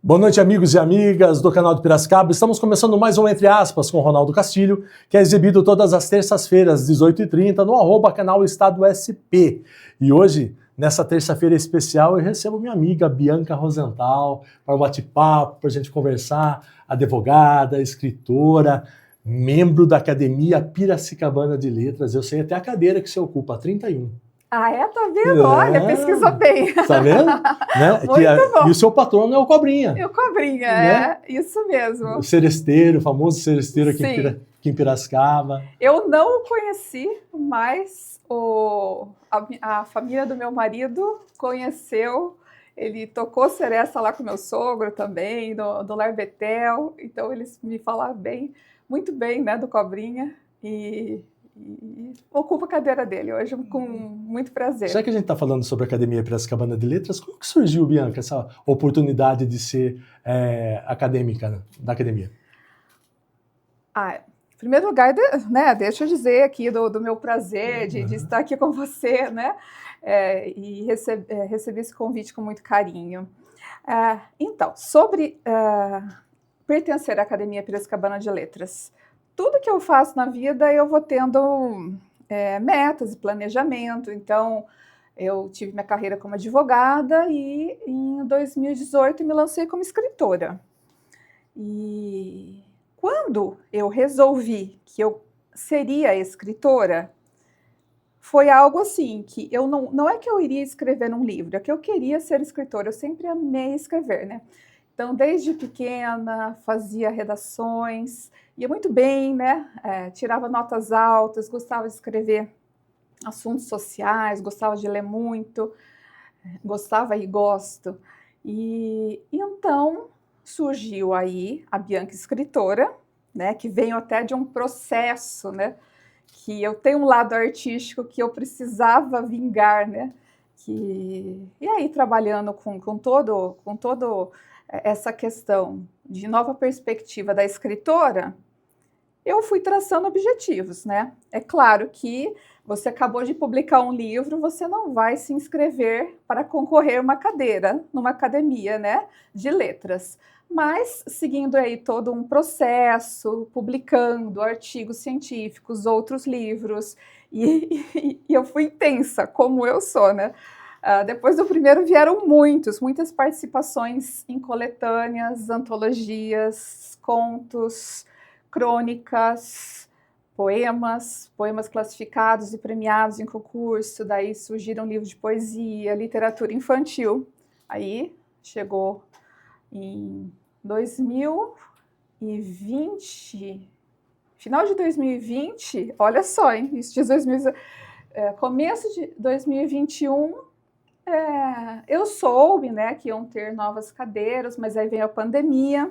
Boa noite, amigos e amigas do canal de Piracicaba. Estamos começando mais um Entre Aspas com Ronaldo Castilho, que é exibido todas as terças-feiras, 18h30, no @canal Estado SP. E hoje, nessa terça-feira especial, eu recebo minha amiga Bianca Rosenthal para um bate-papo, para a gente conversar, advogada, escritora, membro da Academia Piracicabana de Letras. Eu sei até a cadeira que você ocupa, a 31. Ah, é? Tá vendo? Olha, pesquisou bem. Tá vendo? Né? Muito bom. E o seu patrono é o Cobrinha. E o Cobrinha, né? é isso mesmo. O seresteiro, o famoso seresteiro aqui em Piracicaba. Eu não o conheci, mas a família do meu marido conheceu. Ele tocou seresta lá com meu sogro também, do Lar Betel. Então, eles me falaram muito bem, né, do Cobrinha. E ocupa a cadeira dele hoje com muito prazer. Já que a gente está falando sobre a Academia Piracicabana de Letras, como que surgiu, Bianca, essa oportunidade de ser acadêmica da academia? Em primeiro lugar, né, deixa eu dizer aqui do meu prazer de estar aqui com você, né, e receber esse convite com muito carinho. Então, sobre pertencer à Academia Piracicabana de Letras, tudo que eu faço na vida eu vou tendo metas e planejamento. Então, eu tive minha carreira como advogada e em 2018 me lancei como escritora. E quando eu resolvi que eu seria escritora, foi algo assim, que eu não é que eu iria escrever um livro, é que eu queria ser escritora, eu sempre amei escrever, né? Então, desde pequena, fazia redações, ia muito bem, né? Tirava notas altas, gostava de escrever assuntos sociais, gostava de ler muito, gostava e gosto. E então surgiu aí a Bianca Escritora, né? Que veio até de um processo, né? Que eu tenho um lado artístico que eu precisava vingar, né? E aí, trabalhando com todo essa questão de nova perspectiva da escritora, eu fui traçando objetivos, né? É claro que você acabou de publicar um livro, você não vai se inscrever para concorrer uma cadeira numa academia, né, de letras. Mas seguindo aí todo um processo, publicando artigos científicos, outros livros, e eu fui intensa, como eu sou, né? Depois do primeiro vieram muitas participações em coletâneas, antologias, contos, crônicas, poemas classificados e premiados em concurso. Daí surgiram livros de poesia, literatura infantil. Aí chegou em 2020, final de 2020, olha só, hein? Isso de começo de 2021. Eu soube, né, que iam ter novas cadeiras, mas aí veio a pandemia.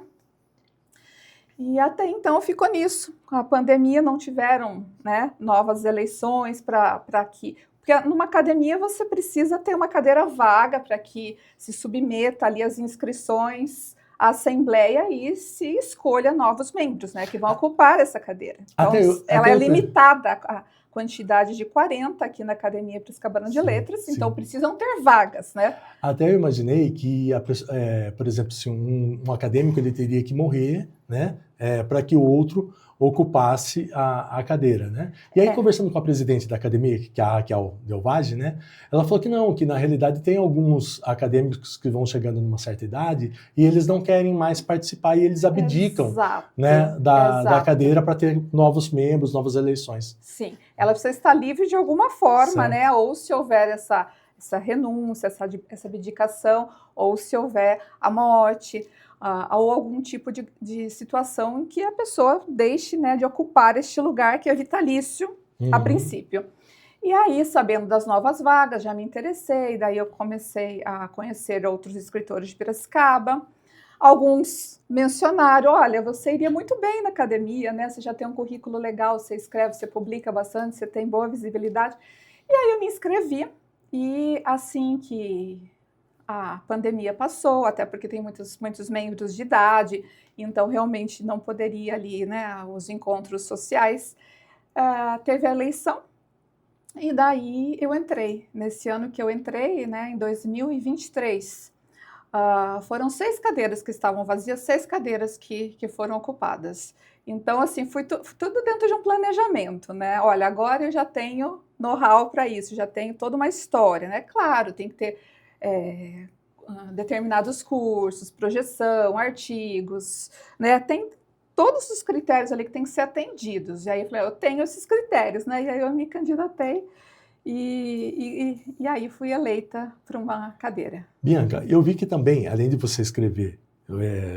E até então ficou nisso. Com a pandemia não tiveram, né, novas eleições para que... Porque numa academia você precisa ter uma cadeira vaga para que se submeta ali as inscrições à assembleia e se escolha novos membros, né, que vão ocupar essa cadeira. Então, ela é limitada a quantidade de 40 aqui na Academia Piracicabana de Letras, então precisam ter vagas, né? Até eu imaginei que, por exemplo, se um acadêmico ele teria que morrer, né, para que o outro ocupasse a cadeira, né? E aí, conversando com a presidente da academia, que é a Raquel Delvage, né, ela falou que não, que na realidade tem alguns acadêmicos que vão chegando numa certa idade e eles não querem mais participar e eles abdicam, né, da cadeira para ter novos membros, novas eleições. Sim, ela precisa estar livre de alguma forma, né? Ou se houver essa renúncia, essa abdicação, ou se houver a morte, ou algum tipo de situação em que a pessoa deixe, né, de ocupar este lugar que é vitalício, a princípio. E aí, sabendo das novas vagas, já me interessei, daí eu comecei a conhecer outros escritores de Piracicaba. Alguns mencionaram, olha, você iria muito bem na academia, né? Você já tem um currículo legal, você escreve, você publica bastante, você tem boa visibilidade. E aí eu me inscrevi, e assim que a pandemia passou, até porque tem muitos membros de idade, então realmente não poderia ali, né, os encontros sociais, teve a eleição, e daí eu entrei. Nesse ano que eu entrei, né, em 2023, foram 6 cadeiras que estavam vazias, 6 cadeiras que foram ocupadas. Então, assim, foi tudo dentro de um planejamento, né? Olha, agora eu já tenho know-how para isso, já tenho toda uma história, né? Claro, tem que ter determinados cursos, projeção, artigos, né? Tem todos os critérios ali que tem que ser atendidos. E aí eu falei, eu tenho esses critérios, né? E aí eu me candidatei e aí fui eleita para uma cadeira. Bianca, eu vi que também, além de você escrever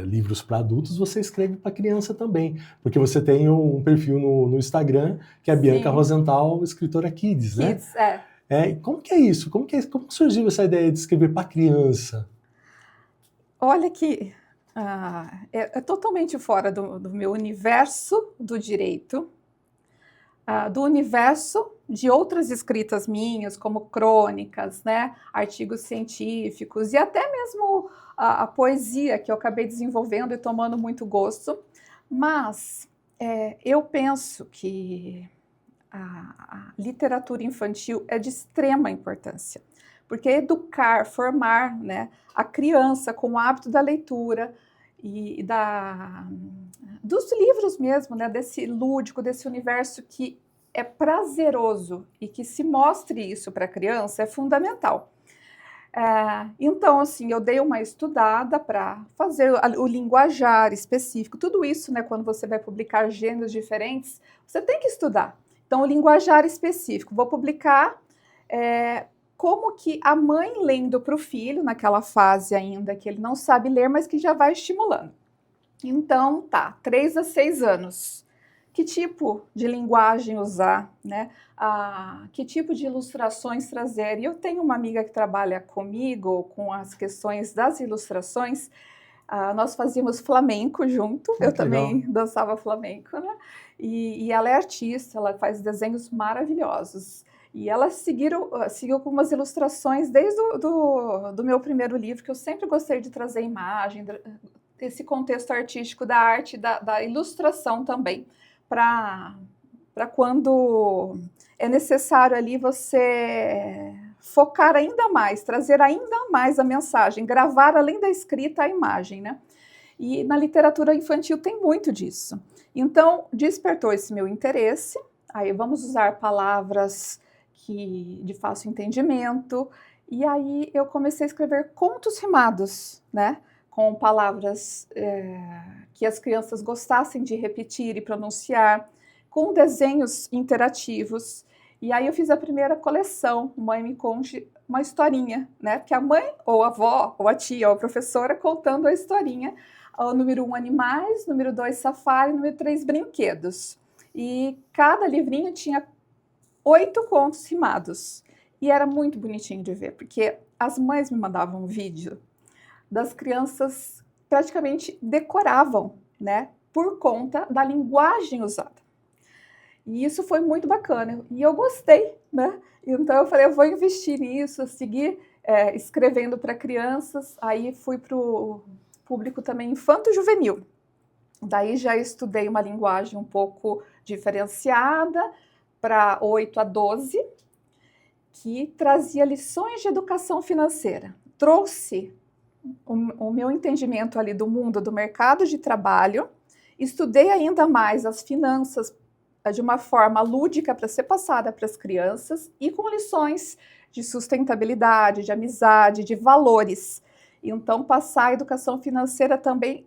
livros para adultos, você escreve para criança também, porque você tem um perfil no Instagram, que é Bianca Sim. Rosenthal, escritora Kids, né? Kids, como que é isso? Como surgiu essa ideia de escrever para criança? Olha que é totalmente fora do meu universo do direito, do universo de outras escritas minhas, como crônicas, né, artigos científicos e até mesmo a poesia que eu acabei desenvolvendo e tomando muito gosto. Mas eu penso que a literatura infantil é de extrema importância, porque educar, formar, né, a criança com o hábito da leitura e dos livros mesmo, né, desse lúdico, desse universo que é prazeroso e que se mostre isso para a criança é fundamental. Então, assim, eu dei uma estudada para fazer o linguajar específico, tudo isso, né, quando você vai publicar gêneros diferentes, você tem que estudar. Então, o linguajar específico, vou publicar como que a mãe lendo para o filho, naquela fase ainda que ele não sabe ler, mas que já vai estimulando. Então, 3 a 6 anos. Que tipo de linguagem usar, né? Que tipo de ilustrações trazer? E eu tenho uma amiga que trabalha comigo com as questões das ilustrações. Nós fazíamos flamenco junto, eu também dançava flamenco, né? E ela é artista, ela faz desenhos maravilhosos. E ela seguiu com umas ilustrações desde do meu primeiro livro, que eu sempre gostei de trazer imagem, esse contexto artístico da arte, da ilustração também, para quando é necessário ali você focar ainda mais, trazer ainda mais a mensagem, gravar além da escrita a imagem, né? E na literatura infantil tem muito disso. Então, despertou esse meu interesse, aí vamos usar palavras de fácil entendimento, e aí eu comecei a escrever contos rimados, né? Com palavras que as crianças gostassem de repetir e pronunciar, com desenhos interativos. E aí eu fiz a primeira coleção, Mãe Me Conte uma Historinha, né? Que a mãe, ou a avó, ou a tia, ou a professora contando a historinha. O número 1, animais, número 2, safari, número 3, brinquedos. E cada livrinho tinha 8 contos rimados. E era muito bonitinho de ver, porque as mães me mandavam um vídeo das crianças praticamente decoravam, né, por conta da linguagem usada. E isso foi muito bacana, e eu gostei, né? Então eu falei, eu vou investir nisso, seguir escrevendo para crianças, aí fui para o público também infanto-juvenil. Daí já estudei uma linguagem um pouco diferenciada para 8 a 12, que trazia lições de educação financeira. Trouxe o meu entendimento ali do mundo do mercado de trabalho, estudei ainda mais as finanças de uma forma lúdica para ser passada para as crianças e com lições de sustentabilidade, de amizade, de valores. Então, passar a educação financeira também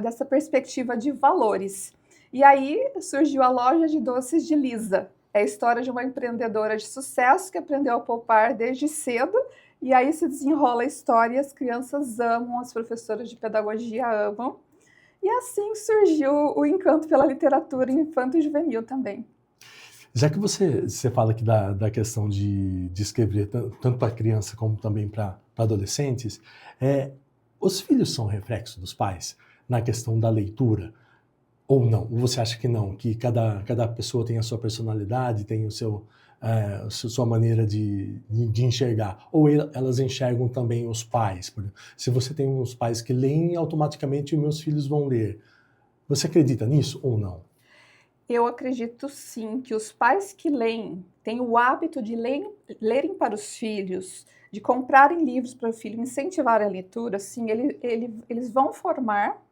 dessa perspectiva de valores. E aí surgiu a loja de doces de Lisa. É a história de uma empreendedora de sucesso que aprendeu a poupar desde cedo. E aí se desenrola a história, as crianças amam, as professoras de pedagogia amam. E assim surgiu o encanto pela literatura infanto-juvenil também. Já que você fala aqui da questão de escrever tanto para criança como também para adolescentes, os filhos são reflexo dos pais na questão da leitura? Ou não? Ou você acha que não? Que cada pessoa tem a sua personalidade, tem sua maneira de enxergar? Ou elas enxergam também os pais? Se você tem uns pais que leem, automaticamente os meus filhos vão ler. Você acredita nisso ou não? Eu acredito sim que os pais que leem têm o hábito de lerem para os filhos de comprarem livros para o filho, incentivar a leitura, sim, eles vão formar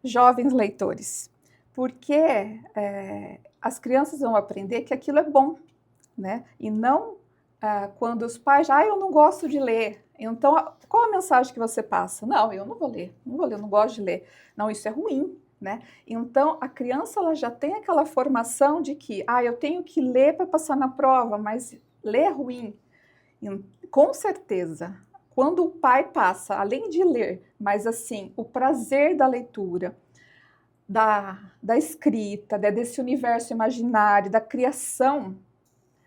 jovens leitores, porque as crianças vão aprender que aquilo é bom, né? E não quando os pais, eu não gosto de ler. Então, qual a mensagem que você passa? Não, eu não vou ler, eu não gosto de ler. Não, isso é ruim, né? Então, a criança ela já tem aquela formação de que, eu tenho que ler para passar na prova, mas ler é ruim. E, com certeza, quando o pai passa, além de ler, mas assim, o prazer da leitura, da escrita, desse universo imaginário, da criação,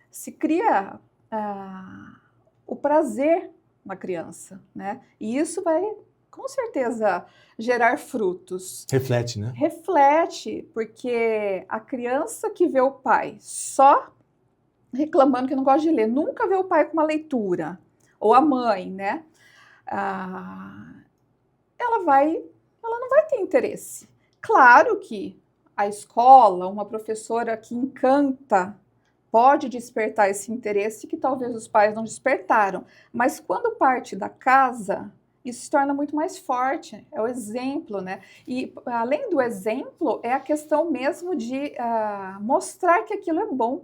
se cria o prazer na criança, né? E isso vai, com certeza, gerar frutos. Reflete, né? Reflete, porque a criança que vê o pai só reclamando que não gosta de ler, nunca vê o pai com uma leitura, ou a mãe, né? Ela não vai ter interesse. Claro que a escola, uma professora que encanta, pode despertar esse interesse que talvez os pais não despertaram. Mas quando parte da casa, isso se torna muito mais forte. É o exemplo, né? E além do exemplo, é a questão mesmo de mostrar que aquilo é bom.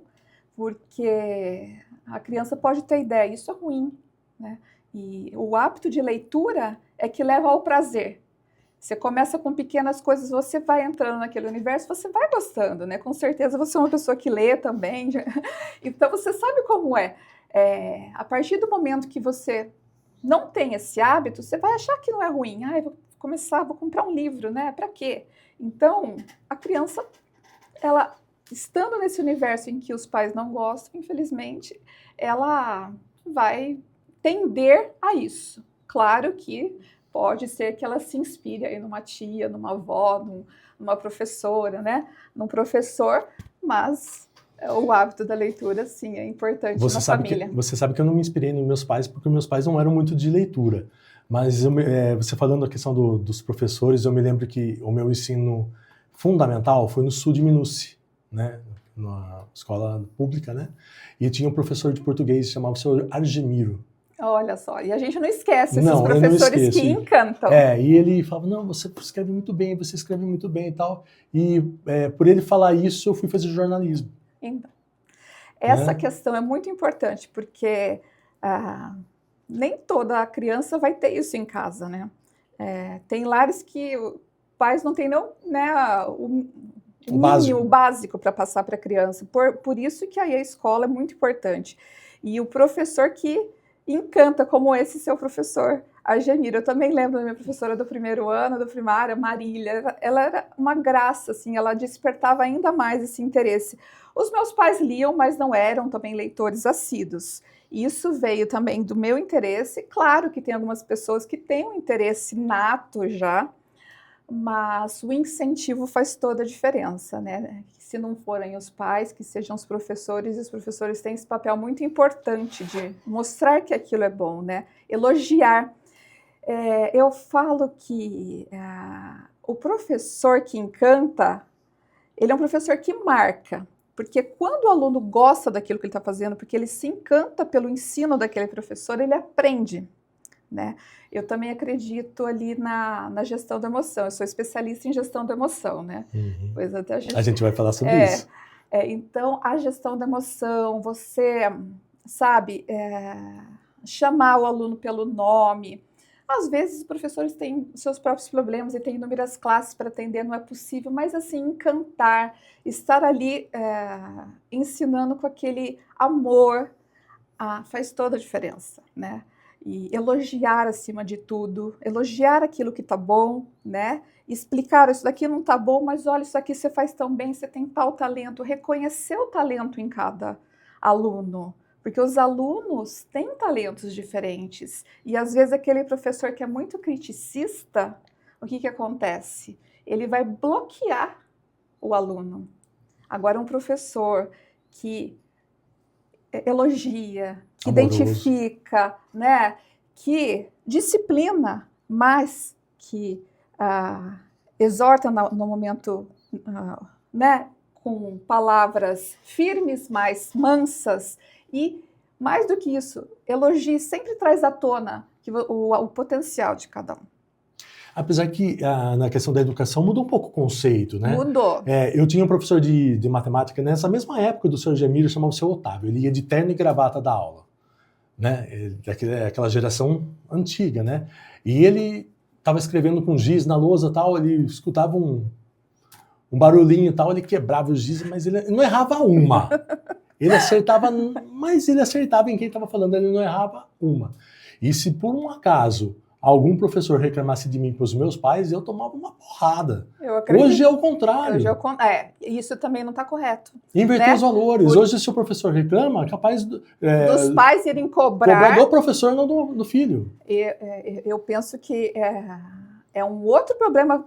Porque a criança pode ter ideia, isso é ruim, né? E o hábito de leitura é que leva ao prazer. Você começa com pequenas coisas, você vai entrando naquele universo, você vai gostando, né? Com certeza você é uma pessoa que lê também. Então você sabe como é. A partir do momento que você não tem esse hábito, você vai achar que não é ruim. Vou comprar um livro, né? Para quê? Então, a criança, ela, estando nesse universo em que os pais não gostam, infelizmente, ela vai tender a isso. Claro que pode ser que ela se inspire aí numa tia, numa avó, numa professora, né? Num professor, mas o hábito da leitura, sim, é importante na família. Você sabe que eu não me inspirei nos meus pais, porque meus pais não eram muito de leitura. Mas você falando da questão dos professores, eu me lembro que o meu ensino fundamental foi no sul de Minuci, né? Na escola pública, né? E tinha um professor de português, chamava o senhor Argemiro. Olha só, e a gente não esquece esses professores que encantam. E ele falava, não, você escreve muito bem e tal. E por ele falar isso, eu fui fazer jornalismo. Então, essa questão é muito importante, porque nem toda criança vai ter isso em casa, né? Tem lares que os pais não têm não, né, o básico para passar para a criança. Por isso que aí a escola é muito importante. E o professor que encanta, como esse seu professor, Argemiro. Eu também lembro da minha professora do primeiro ano, da primária, Marília. Ela era uma graça, assim, ela despertava ainda mais esse interesse. Os meus pais liam, mas não eram também leitores assíduos. Isso veio também do meu interesse. Claro que tem algumas pessoas que têm um interesse nato já, mas o incentivo faz toda a diferença, né? Se não forem os pais, que sejam os professores, e os professores têm esse papel muito importante de mostrar que aquilo é bom, né? Elogiar. Eu falo que o professor que encanta, ele é um professor que marca, porque quando o aluno gosta daquilo que ele está fazendo, porque ele se encanta pelo ensino daquele professor, ele aprende, né? Eu também acredito ali na gestão da emoção. Eu sou especialista em gestão da emoção, né? Uhum. Pois até a gente vai falar sobre isso. Então, a gestão da emoção, você, sabe, chamar o aluno pelo nome. Às vezes, os professores têm seus próprios problemas e têm inúmeras classes para atender, não é possível, mas, assim, encantar, estar ali ensinando com aquele amor, faz toda a diferença, né? E elogiar acima de tudo, elogiar aquilo que tá bom, né? Explicar, isso daqui não tá bom, mas olha, isso aqui você faz tão bem, você tem tal talento, reconhecer o talento em cada aluno, porque os alunos têm talentos diferentes, e às vezes aquele professor que é muito criticista, o que acontece? Ele vai bloquear o aluno. Agora, um professor que elogia, que amoroso, identifica, né, que disciplina, mas que exorta no momento, né, com palavras firmes, mas mansas, e Mais do que isso, elogie, sempre traz à tona o potencial de cada um. Apesar que na questão da educação mudou um pouco o conceito, né? Mudou. Eu tinha um professor de matemática nessa mesma época do Sr. Gemílio, chamava o Sr. Otávio. Ele ia de terno e gravata da aula, né? Aquela geração antiga, né? E ele estava escrevendo com giz na lousa, tal, ele escutava um barulhinho, tal, ele quebrava o giz, mas ele não errava uma. Ele acertava, mas ele acertava em quem estava falando, ele não errava uma. E se por um acaso algum professor reclamasse de mim para os meus pais, eu tomava uma porrada. Hoje é o contrário. Isso também não está correto. Inverter, né? Os valores. Hoje, se o professor reclama, é capaz dos pais irem cobrar do professor, não do filho. Eu penso que é um outro problema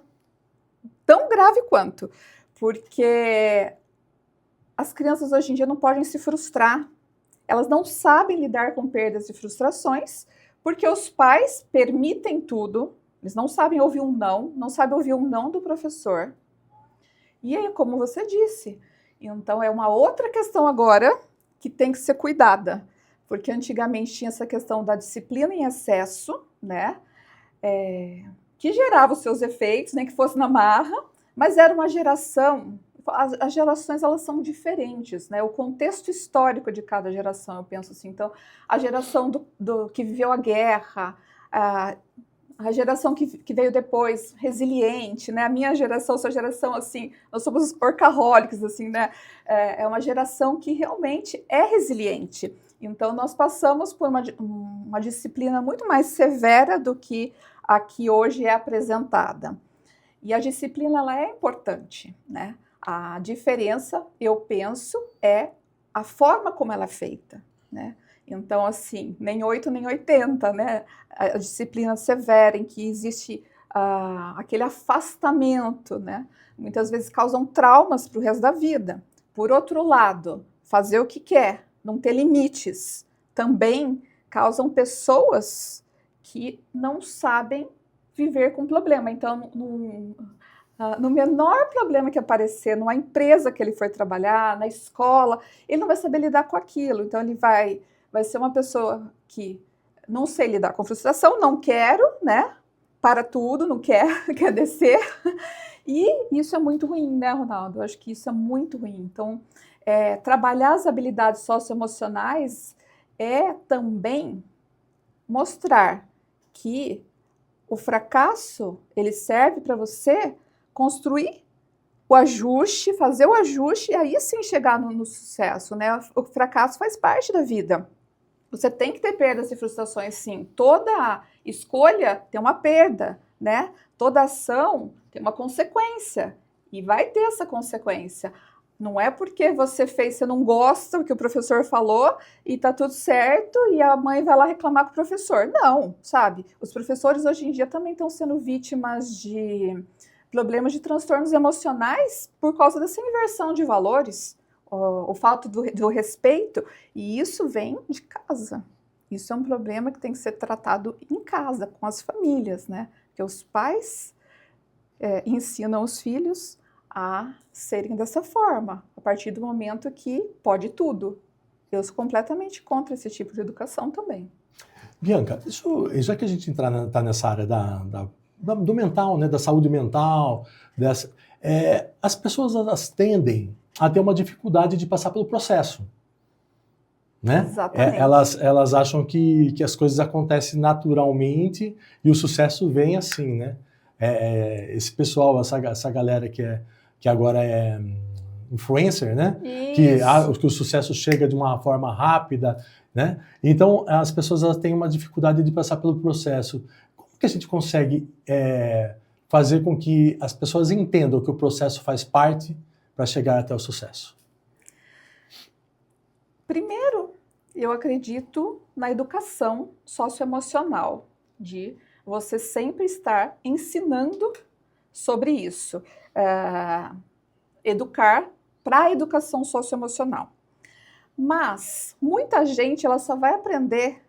tão grave quanto, porque as crianças hoje em dia não podem se frustrar. Elas não sabem lidar com perdas e frustrações, porque os pais permitem tudo, eles não sabem ouvir não sabem ouvir um não do professor. E aí, como você disse, então é uma outra questão agora que tem que ser cuidada, porque antigamente tinha essa questão da disciplina em excesso, né, que gerava os seus efeitos, nem que fosse na marra, mas era uma geração, as gerações elas são diferentes, né? O contexto histórico de cada geração, eu penso assim. Então, a geração que viveu a guerra, a geração que veio depois, resiliente, né? A minha geração, sua geração, assim, nós somos workaholics, assim, né? É uma geração que realmente é resiliente. Então, nós passamos por uma disciplina muito mais severa do que a que hoje é apresentada. E a disciplina, ela é importante, né? A diferença, eu penso, é a forma como ela é feita, né? Então, assim, nem 8 nem 80, né? A disciplina severa, em que existe aquele afastamento, né? Muitas vezes causam traumas para o resto da vida. Por outro lado, fazer o que quer, não ter limites, também causam pessoas que não sabem viver com problema. Então, no menor problema que aparecer, numa empresa que ele for trabalhar, na escola, ele não vai saber lidar com aquilo. Então, ele vai ser uma pessoa que não sei lidar com frustração, não quero, né? Para tudo, não quer descer. E isso é muito ruim, né, Ronaldo? Eu acho que isso é muito ruim. Então, trabalhar as habilidades socioemocionais é também mostrar que o fracasso, ele serve para você construir o ajuste, fazer o ajuste e aí sim chegar no sucesso, né? O fracasso faz parte da vida. Você tem que ter perdas e frustrações, sim. Toda escolha tem uma perda, né? Toda ação tem uma consequência e vai ter essa consequência. Não é porque você fez, você não gosta do que o professor falou e tá tudo certo e a mãe vai lá reclamar com o professor. Não, sabe? Os professores hoje em dia também estão sendo vítimas de problemas de transtornos emocionais por causa dessa inversão de valores, o fato do respeito, e isso vem de casa. Isso é um problema que tem que ser tratado em casa, com as famílias, né? Porque os pais ensinam os filhos a serem dessa forma, a partir do momento que pode tudo. Eu sou completamente contra esse tipo de educação também. Bianca, já que a gente está nessa área do mental, né, da saúde mental, as pessoas elas tendem a ter uma dificuldade de passar pelo processo. Né? Exatamente. Elas acham que as coisas acontecem naturalmente e o sucesso vem assim, né? Esse pessoal, essa galera que agora é influencer, né? Que o sucesso chega de uma forma rápida, né? Então, as pessoas elas têm uma dificuldade de passar pelo processo. Como que a gente consegue fazer com que as pessoas entendam que o processo faz parte para chegar até o sucesso? Primeiro, eu acredito na educação socioemocional, de você sempre estar ensinando sobre isso. Educar para a educação socioemocional. Mas muita gente ela só vai aprender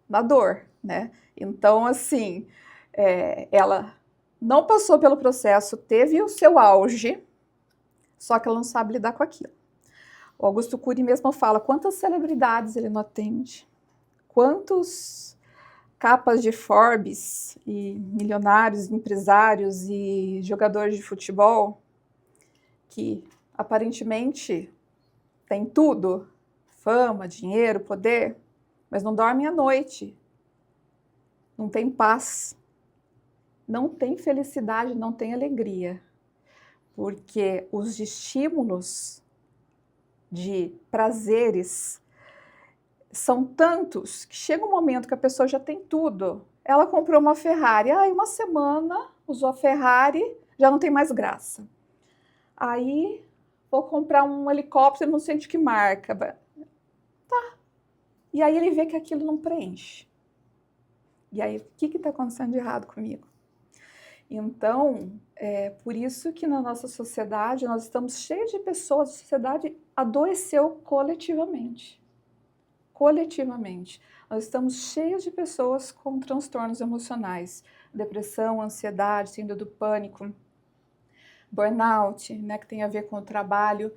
na dor, né? Então, assim, ela não passou pelo processo, teve o seu auge, só que ela não sabe lidar com aquilo. O Augusto Cury mesmo fala quantas celebridades ele não atende, quantos capas de Forbes e milionários, empresários e jogadores de futebol que aparentemente têm tudo, fama, dinheiro, poder, mas não dormem à noite, não tem paz, não tem felicidade, não tem alegria, porque os estímulos de prazeres são tantos que chega um momento que a pessoa já tem tudo. Ela comprou uma Ferrari, aí uma semana usou a Ferrari, já não tem mais graça. Aí vou comprar um helicóptero, não sei de que marca. Tá. E aí ele vê que aquilo não preenche. E aí, o que está acontecendo de errado comigo? Então, é por isso que na nossa sociedade, nós estamos cheios de pessoas, a sociedade adoeceu coletivamente. Coletivamente. Nós estamos cheios de pessoas com transtornos emocionais, depressão, ansiedade, síndrome do pânico, burnout, né, que tem a ver com o trabalho,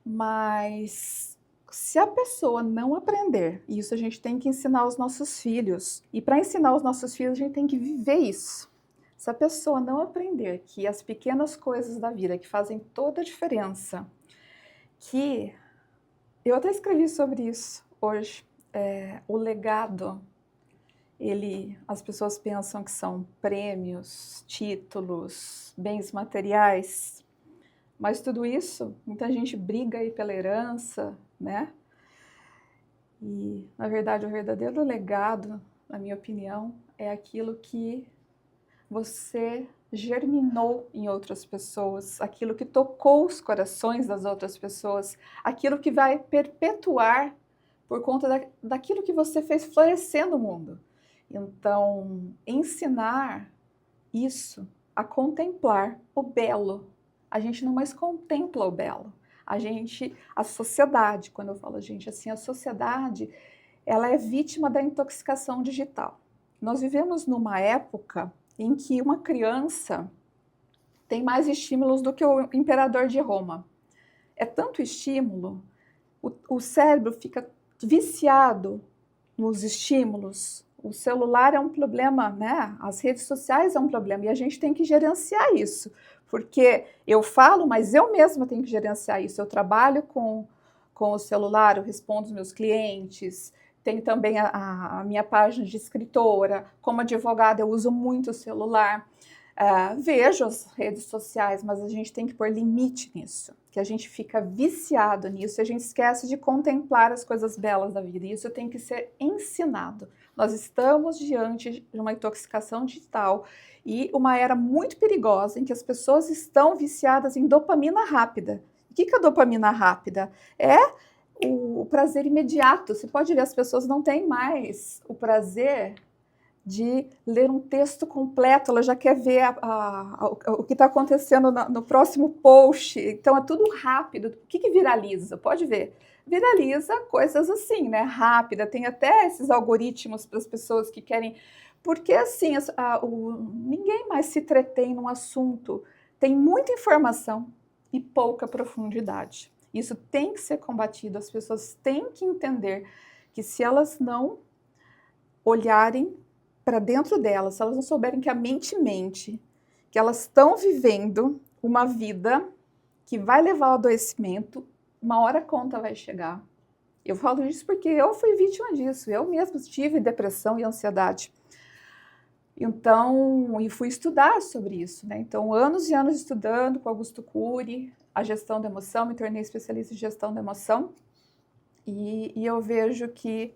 mas se a pessoa não aprender, e isso a gente tem que ensinar aos nossos filhos, e para ensinar aos nossos filhos a gente tem que viver isso. Se a pessoa não aprender que as pequenas coisas da vida que fazem toda a diferença, que eu até escrevi sobre isso hoje, o legado, as pessoas pensam que são prêmios, títulos, bens materiais, mas tudo isso, muita gente briga aí pela herança, né? E, na verdade, o verdadeiro legado, na minha opinião, é aquilo que você germinou em outras pessoas, aquilo que tocou os corações das outras pessoas, aquilo que vai perpetuar por conta daquilo que você fez florescer no mundo. Então, ensinar isso a contemplar o belo. A gente não mais contempla o belo. A sociedade, quando eu falo gente, assim, a sociedade, ela é vítima da intoxicação digital. Nós vivemos numa época em que uma criança tem mais estímulos do que o imperador de Roma. É tanto estímulo, o cérebro fica viciado nos estímulos. O celular é um problema, né? As redes sociais é um problema e a gente tem que gerenciar isso, porque eu falo, mas eu mesma tenho que gerenciar isso. Eu trabalho com o celular, eu respondo os meus clientes, tenho também a minha página de escritora, como advogada eu uso muito o celular, vejo as redes sociais, mas a gente tem que pôr limite nisso, que a gente fica viciado nisso, e a gente esquece de contemplar as coisas belas da vida, e isso tem que ser ensinado. Nós estamos diante de uma intoxicação digital e uma era muito perigosa em que as pessoas estão viciadas em dopamina rápida. O que é a dopamina rápida? É o prazer imediato. Você pode ver, as pessoas não têm mais o prazer de ler um texto completo, ela já quer ver o que está acontecendo no próximo post. Então é tudo rápido. O que viraliza? Pode ver. Viraliza coisas assim, né? Rápida. Tem até esses algoritmos para as pessoas que querem. Porque assim, ninguém mais se entretém num assunto. Tem muita informação e pouca profundidade. Isso tem que ser combatido. As pessoas têm que entender que se elas não olharem para dentro delas, se elas não souberem que a mente mente, que elas estão vivendo uma vida que vai levar ao adoecimento, uma hora a conta vai chegar. Eu falo isso porque eu fui vítima disso, eu mesma tive depressão e ansiedade. Então, e fui estudar sobre isso, né? Então, anos e anos estudando com Augusto Cury, a gestão da emoção, me tornei especialista em gestão da emoção, e eu vejo que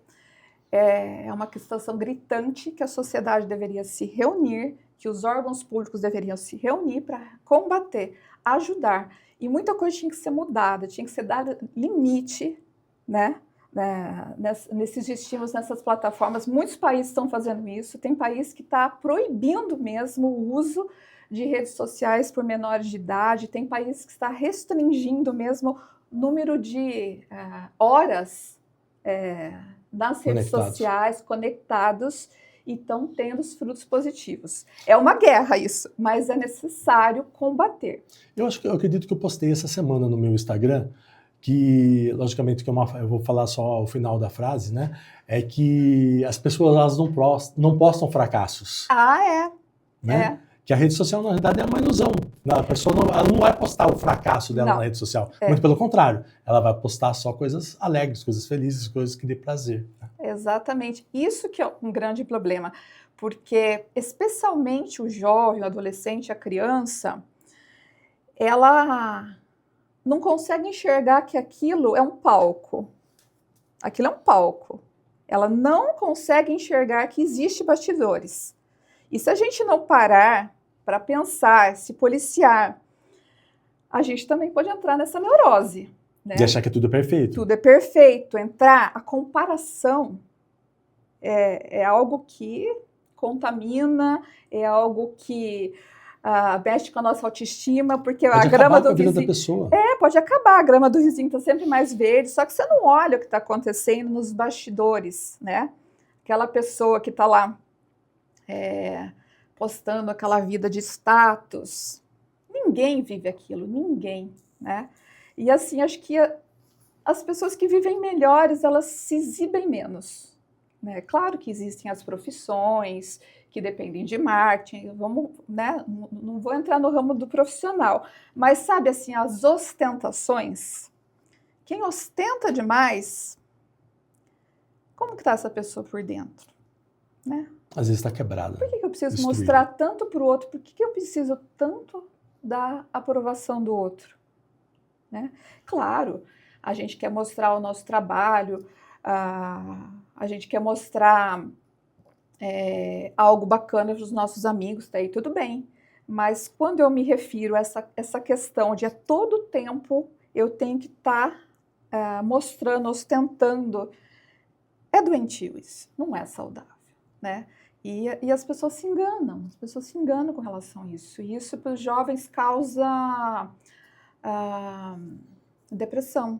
é uma situação gritante que a sociedade deveria se reunir, que os órgãos públicos deveriam se reunir para combater, ajudar. E muita coisa tinha que ser mudada, tinha que ser dado limite, né? Nesses estímulos, nessas plataformas. Muitos países estão fazendo isso, tem país que está proibindo mesmo o uso de redes sociais por menores de idade, tem país que está restringindo mesmo o número de horas nas redes sociais, conectados, e estão tendo os frutos positivos. É uma guerra isso, mas é necessário combater. Eu acredito que eu postei essa semana no meu Instagram que, logicamente, eu vou falar só o final da frase, né? É que as pessoas elas não postam fracassos. Né? Que a rede social, na verdade, é uma ilusão. A pessoa ela não vai postar o fracasso dela na rede social. Muito pelo contrário, ela vai postar só coisas alegres, coisas felizes, coisas que dê prazer. Exatamente. Isso que é um grande problema, porque especialmente o jovem, o adolescente, a criança, ela não consegue enxergar que aquilo é um palco. Aquilo é um palco. Ela não consegue enxergar que existe bastidores. E se a gente não parar para pensar, se policiar, a gente também pode entrar nessa neurose. Né? De achar que tudo é perfeito. Tudo é perfeito. A comparação é algo que contamina, é algo que mexe com a nossa autoestima, porque pode a grama do vizinho... da pessoa. Pode acabar, a grama do vizinho está sempre mais verde, só que você não olha o que está acontecendo nos bastidores, né? Aquela pessoa que está lá postando aquela vida de status, ninguém vive aquilo, ninguém, né? E assim, acho que as pessoas que vivem melhores, elas se exibem menos, né? Claro que existem as profissões que dependem de marketing, né? Não vou entrar no ramo do profissional, mas sabe assim, as ostentações, quem ostenta demais, como que está essa pessoa por dentro, né? Às vezes está quebrada. Por que eu preciso mostrar tanto para o outro? Por que eu preciso tanto da aprovação do outro? Né? Claro, a gente quer mostrar o nosso trabalho, a gente quer mostrar algo bacana para os nossos amigos, tá aí tudo bem. Mas quando eu me refiro a essa questão de a todo tempo eu tenho que estar mostrando, ostentando, é doentio isso, não é saudável, né? E as pessoas se enganam com relação a isso. E isso para os jovens causa depressão.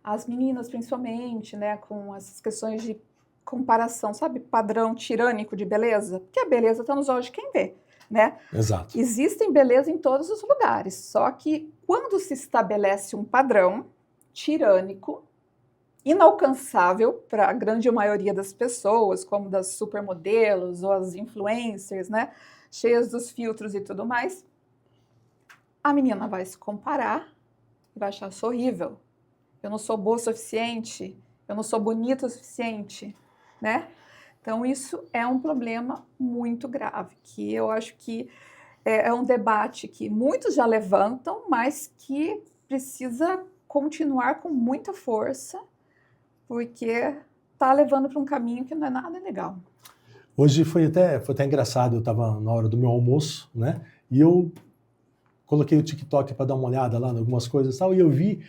As meninas, principalmente, né, com essas questões de comparação, sabe, padrão tirânico de beleza, porque a beleza está nos olhos de quem vê, né? Exato. Existem beleza em todos os lugares, só que quando se estabelece um padrão tirânico, inalcançável para a grande maioria das pessoas, como das supermodelos ou as influencers, né, cheias dos filtros e tudo mais, a menina vai se comparar e vai achar isso horrível. Eu não sou boa o suficiente, eu não sou bonita o suficiente, né? Então, isso é um problema muito grave, que eu acho que é um debate que muitos já levantam, mas que precisa continuar com muita força, porque está levando para um caminho que não é nada legal. Hoje foi até engraçado, eu estava na hora do meu almoço, né? E eu coloquei o TikTok para dar uma olhada lá em algumas coisas e tal, e eu vi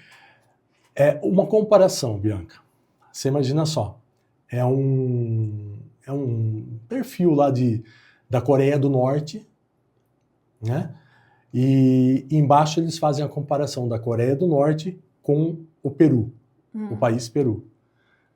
uma comparação, Bianca. Você imagina só, é um perfil lá da Coreia do Norte, né? E embaixo eles fazem a comparação da Coreia do Norte com o Peru, o país Peru.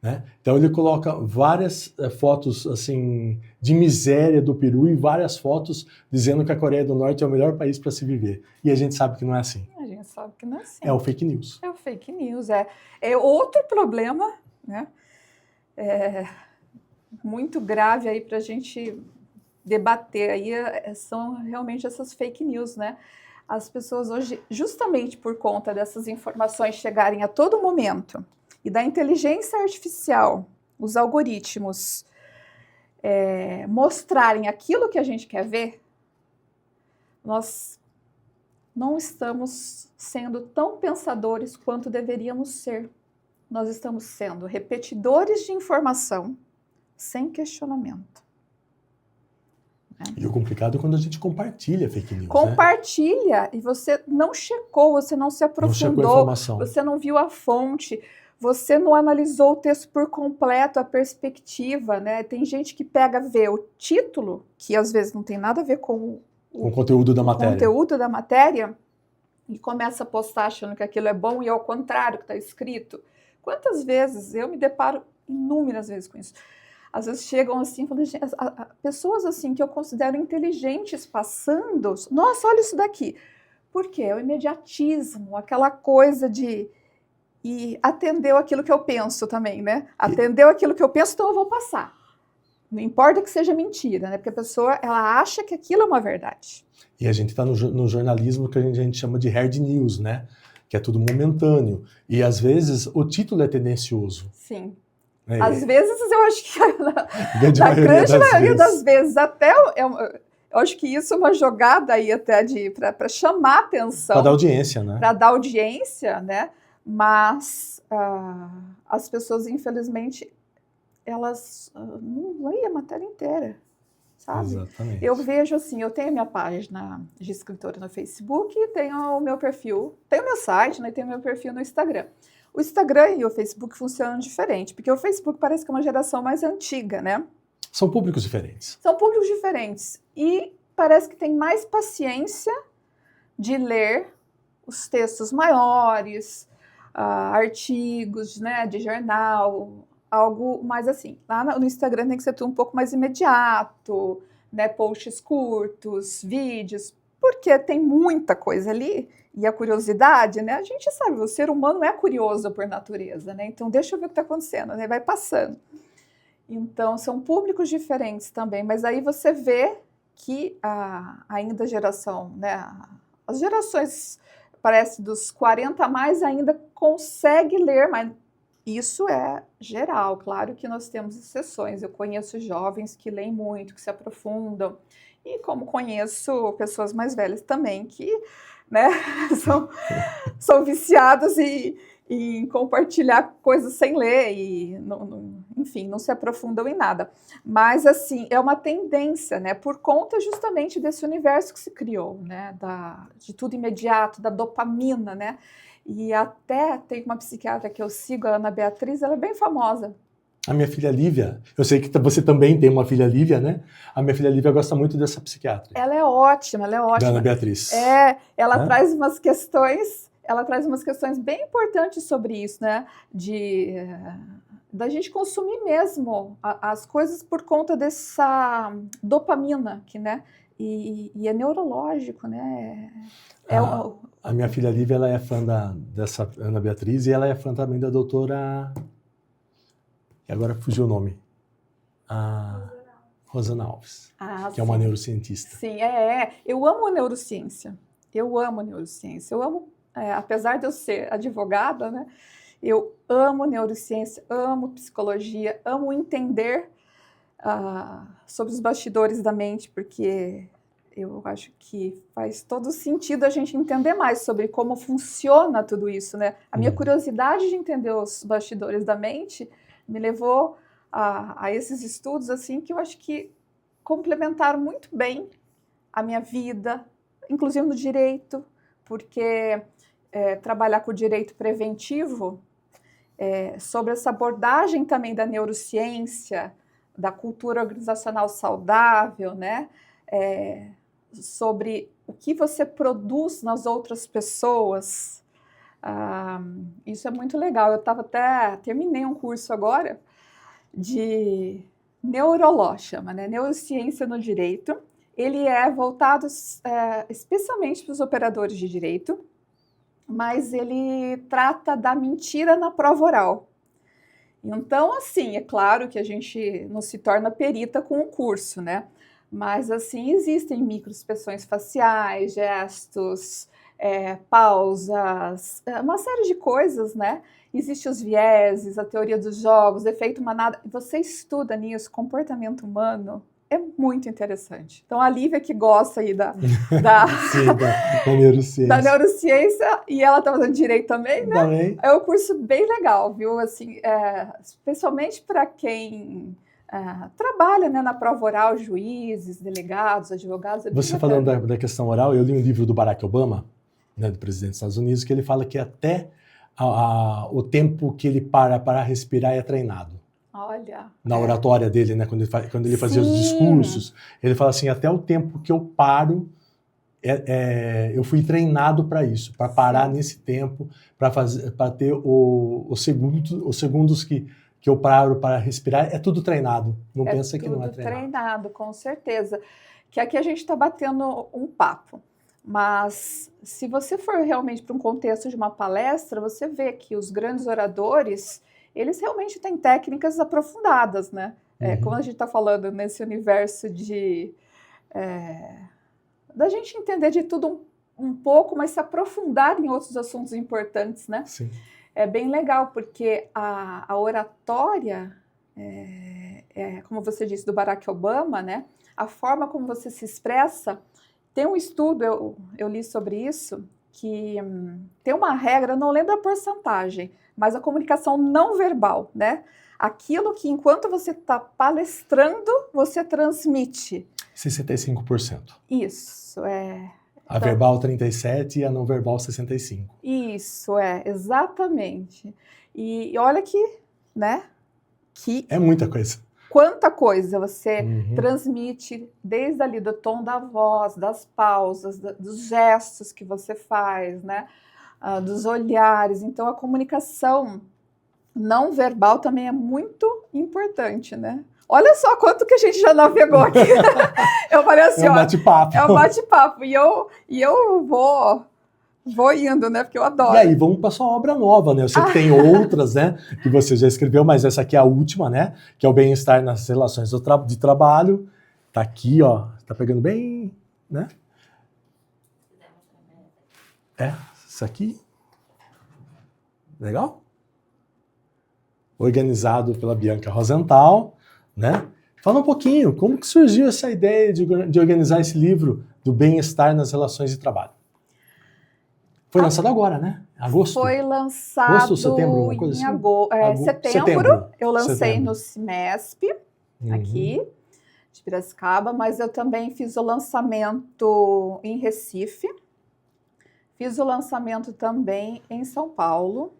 Né? Então ele coloca várias fotos assim de miséria do Peru e várias fotos dizendo que a Coreia do Norte é o melhor país para se viver. E a gente sabe que não é assim. A gente sabe que não é assim. É o fake news. É o fake news, é outro problema, né? Muito grave aí para a gente debater aí são realmente essas fake news, né? As pessoas hoje, justamente por conta dessas informações chegarem a todo momento e da inteligência artificial, os algoritmos mostrarem aquilo que a gente quer ver, nós não estamos sendo tão pensadores quanto deveríamos ser. Nós estamos sendo repetidores de informação sem questionamento. E o complicado é quando a gente compartilha fake news. Compartilha, né? E você não checou, você não se aprofundou, você não viu a fonte, você não analisou o texto por completo, a perspectiva, né? Tem gente que vê o título, que às vezes não tem nada a ver com o conteúdo da matéria. Conteúdo da matéria, e começa a postar achando que aquilo é bom e é ao contrário que está escrito. Quantas vezes eu me deparo inúmeras vezes com isso? Às vezes chegam assim, pessoas assim que eu considero inteligentes passando, nossa, olha isso daqui. Por quê? É o imediatismo, aquela coisa de... E atendeu aquilo que eu penso também, né? Atendeu aquilo que eu penso, então eu vou passar. Não importa que seja mentira, né? Porque a pessoa, ela acha que aquilo é uma verdade. E a gente está no jornalismo que a gente chama de hard news, né? Que é tudo momentâneo. E às vezes o título é tendencioso. Sim. Às vezes eu acho que na grande maioria das vezes até eu acho que isso é uma jogada aí até para chamar atenção. Para dar audiência, né? Para dar audiência, né? Mas as pessoas, infelizmente, elas não leem a matéria inteira, sabe? Exatamente. Eu vejo assim, eu tenho a minha página de escritora no Facebook, tenho o meu perfil, tenho o meu site, né? Tenho o meu perfil no Instagram. O Instagram e o Facebook funcionam diferente, porque o Facebook parece que é uma geração mais antiga, né? São públicos diferentes. São públicos diferentes. E parece que tem mais paciência de ler os textos maiores, artigos, né, de jornal, algo mais assim. Lá no Instagram tem que ser tudo um pouco mais imediato, né, posts curtos, vídeos, porque tem muita coisa ali. E a curiosidade, né? A gente sabe, o ser humano é curioso por natureza, né? Então, deixa eu ver o que está acontecendo, né? Vai passando. Então, são públicos diferentes também, mas aí você vê que ainda a geração, né? As gerações, parece, dos 40 a mais ainda consegue ler, mas isso é geral. Claro que nós temos exceções. Eu conheço jovens que leem muito, que se aprofundam, e como conheço pessoas mais velhas também que, né, são viciados em compartilhar coisas sem ler e, enfim, não se aprofundam em nada. Mas, assim, é uma tendência, né, por conta justamente desse universo que se criou, né, de tudo imediato, da dopamina, né, e até tem uma psiquiatra que eu sigo, a Ana Beatriz, ela é bem famosa. A minha filha Lívia, eu sei que você também tem uma filha Lívia, né? A minha filha Lívia gosta muito dessa psiquiatra. Ela é ótima, ela é ótima. Da Ana Beatriz. Ela traz umas questões bem importantes sobre isso, né? Da gente consumir mesmo as coisas por conta dessa dopamina, que, né? E é neurológico, né? A minha filha Lívia, ela é fã dessa Ana Beatriz e ela é fã também da doutora... E agora fugiu o nome. A Rosana Alves, que é uma neurocientista. Sim, eu amo neurociência. Eu amo, apesar de eu ser advogada, né? Eu amo neurociência, amo psicologia, amo entender sobre os bastidores da mente, porque eu acho que faz todo sentido a gente entender mais sobre como funciona tudo isso, né? A minha curiosidade de entender os bastidores da mente me levou a esses estudos, assim, que eu acho que complementaram muito bem a minha vida, inclusive no direito, porque trabalhar com o direito preventivo, sobre essa abordagem também da neurociência, da cultura organizacional saudável, né? Sobre o que você produz nas outras pessoas. Isso é muito legal. Eu terminei um curso agora de neuroló, chama, né? Neurociência no direito. Ele é voltado especialmente para os operadores de direito, mas ele trata da mentira na prova oral. Então, assim, é claro que a gente não se torna perita com o curso, né? Mas, assim, existem microexpressões faciais, gestos, pausas, uma série de coisas, né? Existem os vieses, a teoria dos jogos, efeito manada. Você estuda nisso, comportamento humano, é muito interessante. Então, a Lívia, que gosta aí da neurociência. Da neurociência, e ela está fazendo direito também, né? Também. É um curso bem legal, viu? Assim, especialmente para quem trabalha, né, na prova oral, juízes, delegados, advogados. Você falando da questão oral, eu li um livro do Barack Obama, né, do presidente dos Estados Unidos, que ele fala que até o tempo que ele para respirar é treinado. Olha. Na oratória dele, né, quando ele fazia os discursos, ele fala assim, até o tempo que eu paro, eu fui treinado para isso, para parar nesse tempo, para ter os segundos que eu paro para respirar, é tudo treinado. Não pensa que não é treinado. É tudo treinado, com certeza. Que aqui a gente está batendo um papo. Mas se você for realmente para um contexto de uma palestra, você vê que os grandes oradores, eles realmente têm técnicas aprofundadas, né? Como a gente está falando nesse universo da gente entender de tudo um pouco, mas se aprofundar em outros assuntos importantes, né? Sim. É bem legal, porque a oratória, como você disse, do Barack Obama, né? A forma como você se expressa, tem um estudo, eu li sobre isso, que tem uma regra, não lembro a porcentagem, mas a comunicação não verbal, né? Aquilo que enquanto você está palestrando, você transmite. 65%. Isso, A verbal 37% e a não verbal 65%. Isso, exatamente. E olha que, né? Que é muita coisa. Quanta coisa você transmite desde ali do tom da voz, das pausas, dos gestos que você faz, né? Dos olhares. Então, a comunicação não verbal também é muito importante, né? Olha só quanto que a gente já navegou aqui. Eu falei assim, é um bate-papo. É um bate-papo. E eu vou indo, né? Porque eu adoro. E aí, vamos para sua obra nova, né? Eu sei que tem outras, né? Que você já escreveu, mas essa aqui é a última, né? Que é o bem-estar nas relações de trabalho. Tá aqui, ó. Tá pegando bem, né? Isso aqui. Legal? Organizado pela Bianca Rosenthal, né? Fala um pouquinho, como que surgiu essa ideia de organizar esse livro do bem-estar nas relações de trabalho? Foi lançado agora, né? Agosto? Foi lançado agosto, setembro, uma coisa em setembro. Eu lancei no Cimesp, aqui, de Piracicaba, mas eu também fiz o lançamento em Recife. Fiz o lançamento também em São Paulo.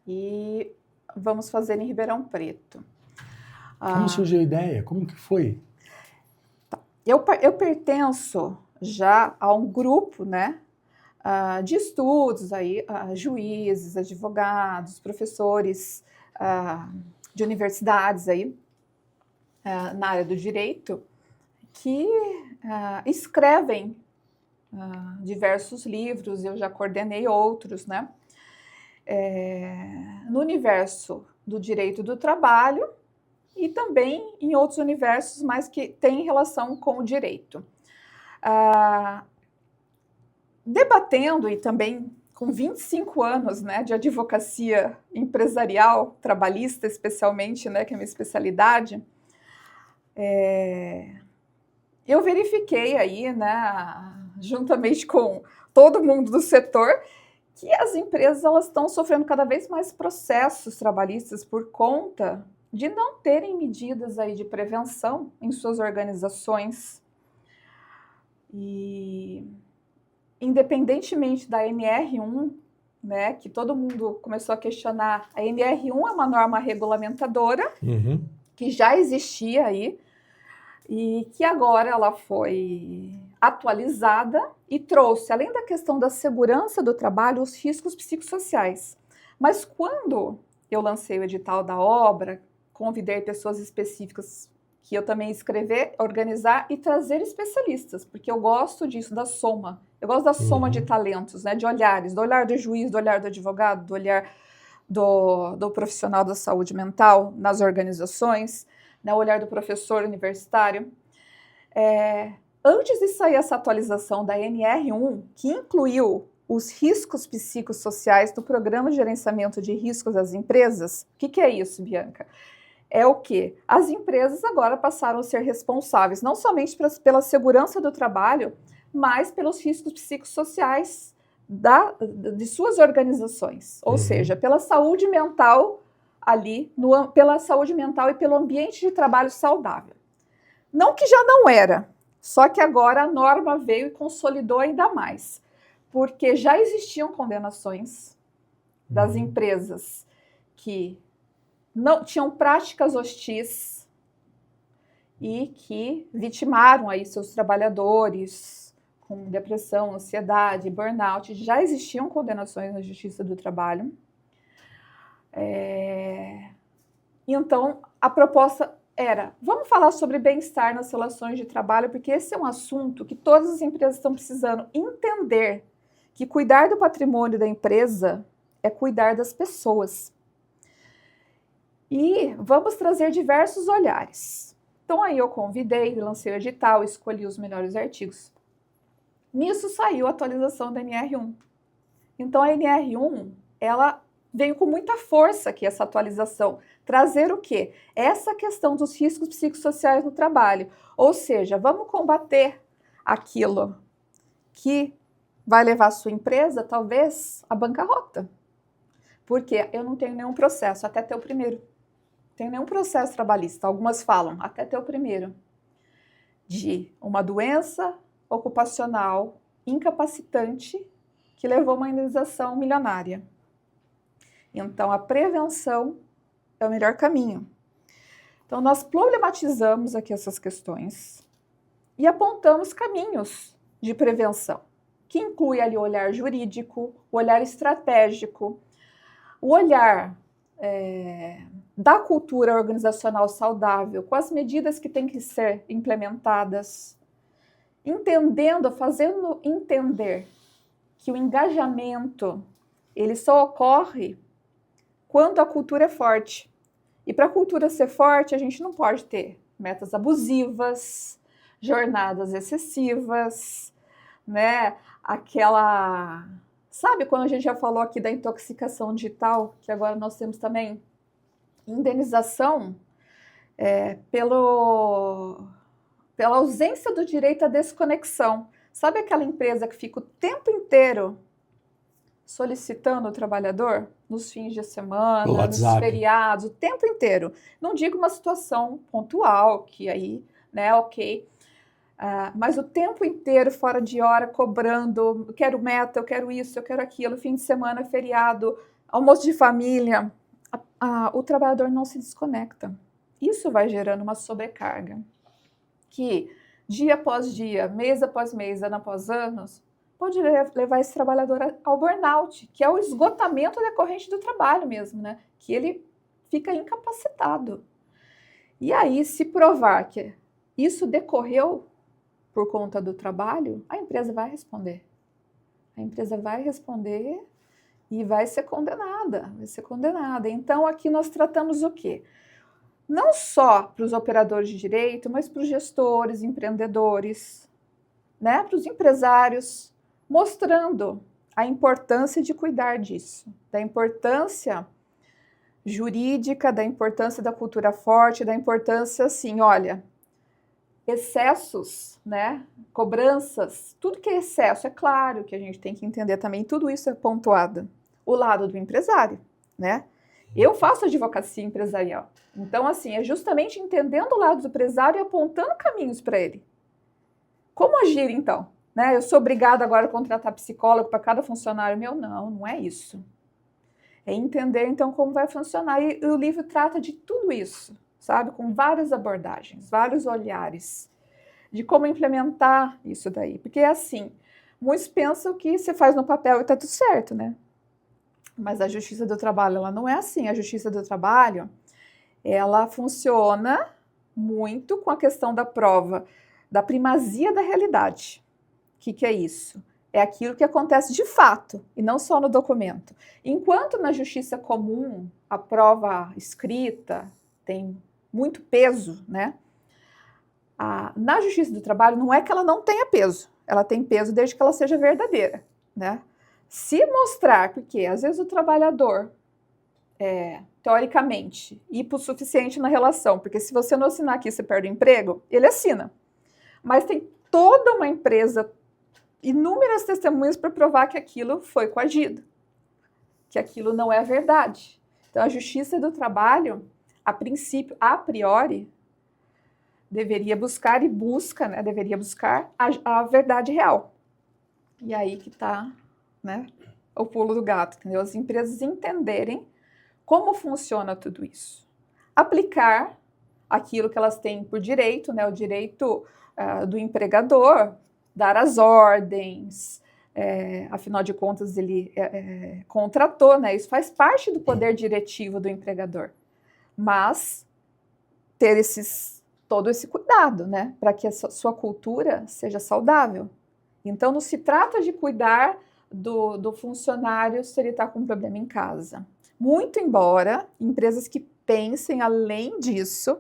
E vamos fazer em Ribeirão Preto. Como surgiu a ideia? Como que foi? Eu pertenço já a um grupo, né? De estudos, aí, juízes, advogados, professores de universidades aí, na área do direito, que escrevem diversos livros, eu já coordenei outros, né? No universo do direito do trabalho e também em outros universos, mas que têm relação com o direito. Debatendo e também com 25 anos, né, de advocacia empresarial, trabalhista especialmente, né, que é a minha especialidade, eu verifiquei aí, né, juntamente com todo mundo do setor, que as empresas elas estão sofrendo cada vez mais processos trabalhistas por conta de não terem medidas aí de prevenção em suas organizações. E independentemente da NR1, né, que todo mundo começou a questionar, a NR1 é uma norma regulamentadora que já existia aí e que agora ela foi atualizada e trouxe, além da questão da segurança do trabalho, os riscos psicossociais. Mas quando eu lancei o edital da obra, convidei pessoas específicas que eu também escrever, organizar e trazer especialistas, porque eu gosto disso, da soma. Eu gosto da soma de talentos, né, de olhares, do olhar do juiz, do olhar do advogado, do olhar do profissional da saúde mental nas organizações, né, o olhar do professor universitário. Antes de sair essa atualização da NR1, que incluiu os riscos psicossociais do Programa de Gerenciamento de Riscos das Empresas, o que é isso, Bianca? É o quê? As empresas agora passaram a ser responsáveis não somente pela segurança do trabalho, mas pelos riscos psicossociais de suas organizações, ou seja, pela saúde mental ali, pela saúde mental e pelo ambiente de trabalho saudável. Não que já não era, só que agora a norma veio e consolidou ainda mais, porque já existiam condenações das empresas que não tinham práticas hostis e que vitimaram aí seus trabalhadores com depressão, ansiedade, burnout. Já existiam condenações na Justiça do Trabalho. Então, a proposta vamos falar sobre bem-estar nas relações de trabalho, porque esse é um assunto que todas as empresas estão precisando entender, que cuidar do patrimônio da empresa é cuidar das pessoas. E vamos trazer diversos olhares. Então aí eu convidei, lancei o edital, escolhi os melhores artigos. Nisso saiu a atualização da NR1. Então a NR1, ela veio com muita força aqui, essa atualização. Trazer o quê? Essa questão dos riscos psicossociais no trabalho. Ou seja, vamos combater aquilo que vai levar a sua empresa, talvez, à bancarrota. Porque eu não tenho nenhum processo, até ter o primeiro. Não tenho nenhum processo trabalhista. Algumas falam, até ter o primeiro. De uma doença ocupacional incapacitante que levou a uma indenização milionária. Então, a prevenção é o melhor caminho. Então, nós problematizamos aqui essas questões e apontamos caminhos de prevenção, que inclui ali o olhar jurídico, o olhar estratégico, o olhar da cultura organizacional saudável, com as medidas que têm que ser implementadas, fazendo entender que o engajamento ele só ocorre quando a cultura é forte. E para a cultura ser forte, a gente não pode ter metas abusivas, jornadas excessivas, né? Sabe quando a gente já falou aqui da intoxicação digital, que agora nós temos também indenização pela ausência do direito à desconexão. Sabe aquela empresa que fica o tempo inteiro solicitando o trabalhador nos fins de semana, nos feriados, o tempo inteiro? Não digo uma situação pontual, que aí, né, ok, mas o tempo inteiro, fora de hora, cobrando, eu quero meta, eu quero isso, eu quero aquilo, fim de semana, feriado, almoço de família, o trabalhador não se desconecta. Isso vai gerando uma sobrecarga, que dia após dia, mês após mês, ano após ano, pode levar esse trabalhador ao burnout, que é o esgotamento decorrente do trabalho mesmo, né? Que ele fica incapacitado. E aí, se provar que isso decorreu por conta do trabalho, a empresa vai responder. A empresa vai responder e vai ser condenada. Então, aqui nós tratamos o quê? Não só para os operadores de direito, mas para os gestores, empreendedores, né? Para os empresários, mostrando a importância de cuidar disso, da importância jurídica, da importância da cultura forte, da importância, assim, olha, excessos, né, cobranças, tudo que é excesso, é claro que a gente tem que entender também, tudo isso é pontuado. O lado do empresário, né? Eu faço advocacia empresarial, então, assim, é justamente entendendo o lado do empresário e apontando caminhos para ele. Como agir, então? Né? Eu sou obrigada agora a contratar psicólogo para cada funcionário meu? Não é isso. É entender, então, como vai funcionar. E o livro trata de tudo isso, sabe? Com várias abordagens, vários olhares, de como implementar isso daí. Porque é assim, muitos pensam que você faz no papel e está tudo certo, né? Mas a justiça do trabalho, ela não é assim. A justiça do trabalho, ela funciona muito com a questão da prova, da primazia da realidade. O que é isso? É aquilo que acontece de fato, e não só no documento. Enquanto na justiça comum, a prova escrita tem muito peso, né? Na justiça do trabalho, não é que ela não tenha peso. Ela tem peso desde que ela seja verdadeira, né? Se mostrar, porque às vezes o trabalhador, teoricamente, hipossuficiente na relação, porque se você não assinar aqui, você perde o emprego, ele assina. Mas tem toda uma empresa, inúmeras testemunhas para provar que aquilo foi coagido, que aquilo não é verdade. Então, a justiça do trabalho, a princípio, a priori, deveria buscar e busca, né? Deveria buscar a verdade real. E aí que está, né, o pulo do gato, entendeu? As empresas entenderem como funciona tudo isso. Aplicar aquilo que elas têm por direito, né? O direito do empregador, dar as ordens, afinal de contas ele contratou, né? Isso faz parte do poder diretivo do empregador. Mas ter todo esse cuidado, né? Para que a sua cultura seja saudável. Então, não se trata de cuidar do funcionário se ele está com um problema em casa. Muito embora empresas que pensem além disso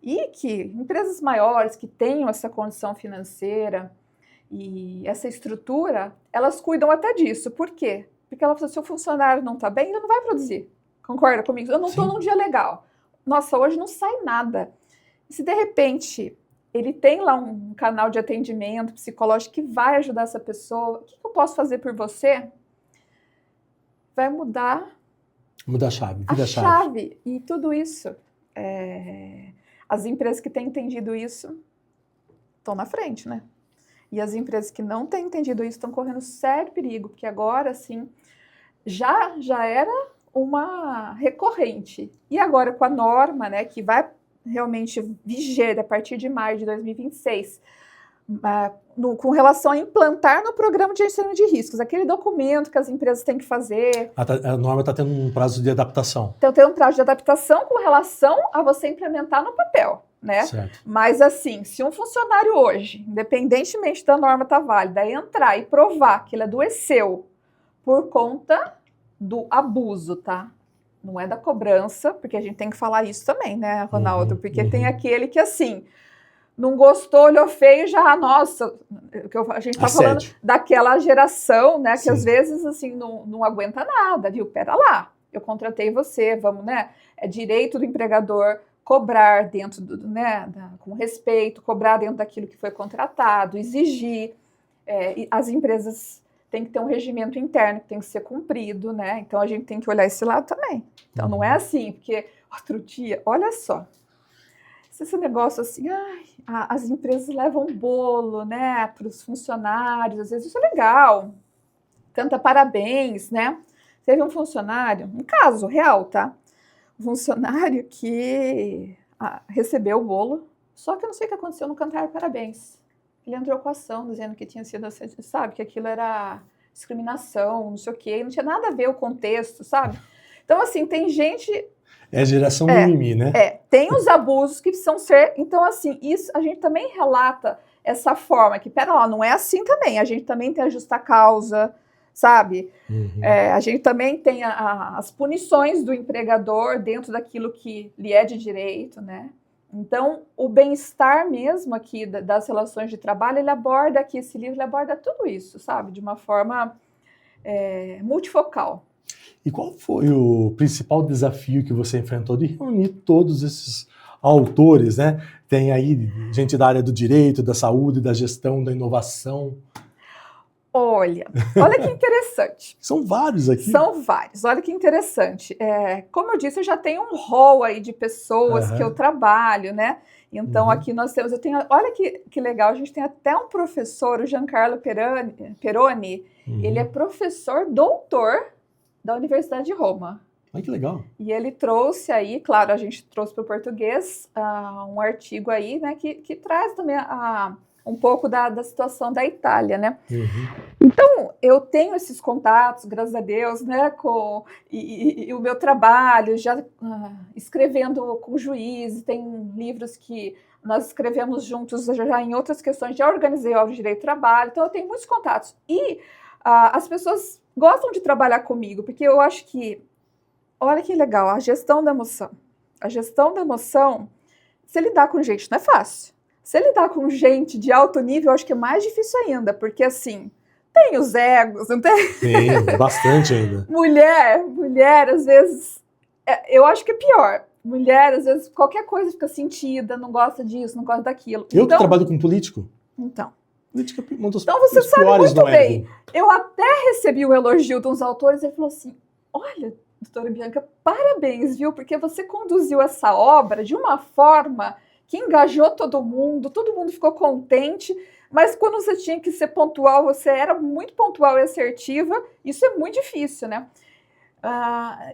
e que empresas maiores que tenham essa condição financeira e essa estrutura, elas cuidam até disso. Por quê? Porque ela fala, se o funcionário não está bem, ele não vai produzir. Concorda comigo? Eu não estou num dia legal. Nossa, hoje não sai nada. E se de repente ele tem lá um canal de atendimento psicológico que vai ajudar essa pessoa, o que eu posso fazer por você? Vai mudar a chave. A chave. E tudo isso, as empresas que têm entendido isso estão na frente, né? E as empresas que não têm entendido isso estão correndo sério perigo, porque agora, sim, já era uma recorrente. E agora com a norma, né, que vai realmente viger a partir de maio de 2026, com relação a implantar no programa de gerenciamento de riscos, aquele documento que as empresas têm que fazer. A norma está tendo um prazo de adaptação. Então, tem um prazo de adaptação com relação a você implementar no papel, né? Certo. Mas, assim, se um funcionário hoje, independentemente da norma estar válida, entrar e provar que ele adoeceu por conta do abuso, tá? Não é da cobrança, porque a gente tem que falar isso também, né, Ronaldo? Porque tem aquele que, assim, não gostou, olhou feio, já, nossa, a gente está falando daquela geração, né, que Sim. às vezes, assim, não aguenta nada, viu? Pera lá, eu contratei você, vamos, né? É direito do empregador cobrar dentro com respeito, cobrar dentro daquilo que foi contratado, exigir. As empresas têm que ter um regimento interno que tem que ser cumprido, né? Então a gente tem que olhar esse lado também. Então não é assim, porque outro dia, olha só, esse negócio assim, as empresas levam bolo, né, para os funcionários, às vezes isso é legal, canta parabéns, né? Teve um funcionário, um caso real, tá? Um funcionário que recebeu o bolo, só que eu não sei o que aconteceu, não cantaram parabéns. Ele entrou com a ação dizendo que tinha sido, sabe, que aquilo era discriminação, não sei o quê, não tinha nada a ver o contexto, sabe? Então, assim, tem gente... É a geração mimimi, né? Tem os abusos que precisam ser... Então, assim, isso a gente também relata essa forma, que, pera lá, não é assim também, a gente também tem a justa causa, sabe? A gente também tem as punições do empregador dentro daquilo que lhe é de direito, né? Então, o bem-estar mesmo aqui das relações de trabalho, esse livro ele aborda tudo isso, sabe? De uma forma multifocal. E qual foi o principal desafio que você enfrentou de reunir todos esses autores, né? Tem aí gente da área do direito, da saúde, da gestão, da inovação. Olha que interessante. São vários aqui. São vários, olha que interessante. Como eu disse, eu já tenho um rol aí de pessoas que eu trabalho, né? Então, aqui nós temos, olha que legal, a gente tem até um professor, o Giancarlo Peroni, ele é professor doutor da Universidade de Roma. Ai, que legal. E ele trouxe aí, claro, a gente trouxe para o português um artigo aí, né, que traz também um pouco da situação da Itália, né? Então, eu tenho esses contatos, graças a Deus, né, e o meu trabalho, já escrevendo com juízes, tem livros que nós escrevemos juntos já em outras questões, já organizei o direito do trabalho, então eu tenho muitos contatos. E as pessoas gostam de trabalhar comigo, porque eu acho que, olha que legal, a gestão da emoção. A gestão da emoção, se lidar com gente não é fácil. Se lidar com gente de alto nível, eu acho que é mais difícil ainda, porque assim, tem os egos, não tem? Tem, bastante ainda. Mulher, às vezes, eu acho que é pior. Mulher, às vezes, qualquer coisa fica sentida, não gosta disso, não gosta daquilo. Eu que trabalho com político. Então. Política é uma das então você sabe muito bem. ego. Eu até recebi o elogio de uns autores, ele falou assim, olha, doutora Bianca, parabéns, viu? Porque você conduziu essa obra de uma forma que engajou todo mundo ficou contente, mas quando você tinha que ser pontual, você era muito pontual e assertiva, isso é muito difícil, né?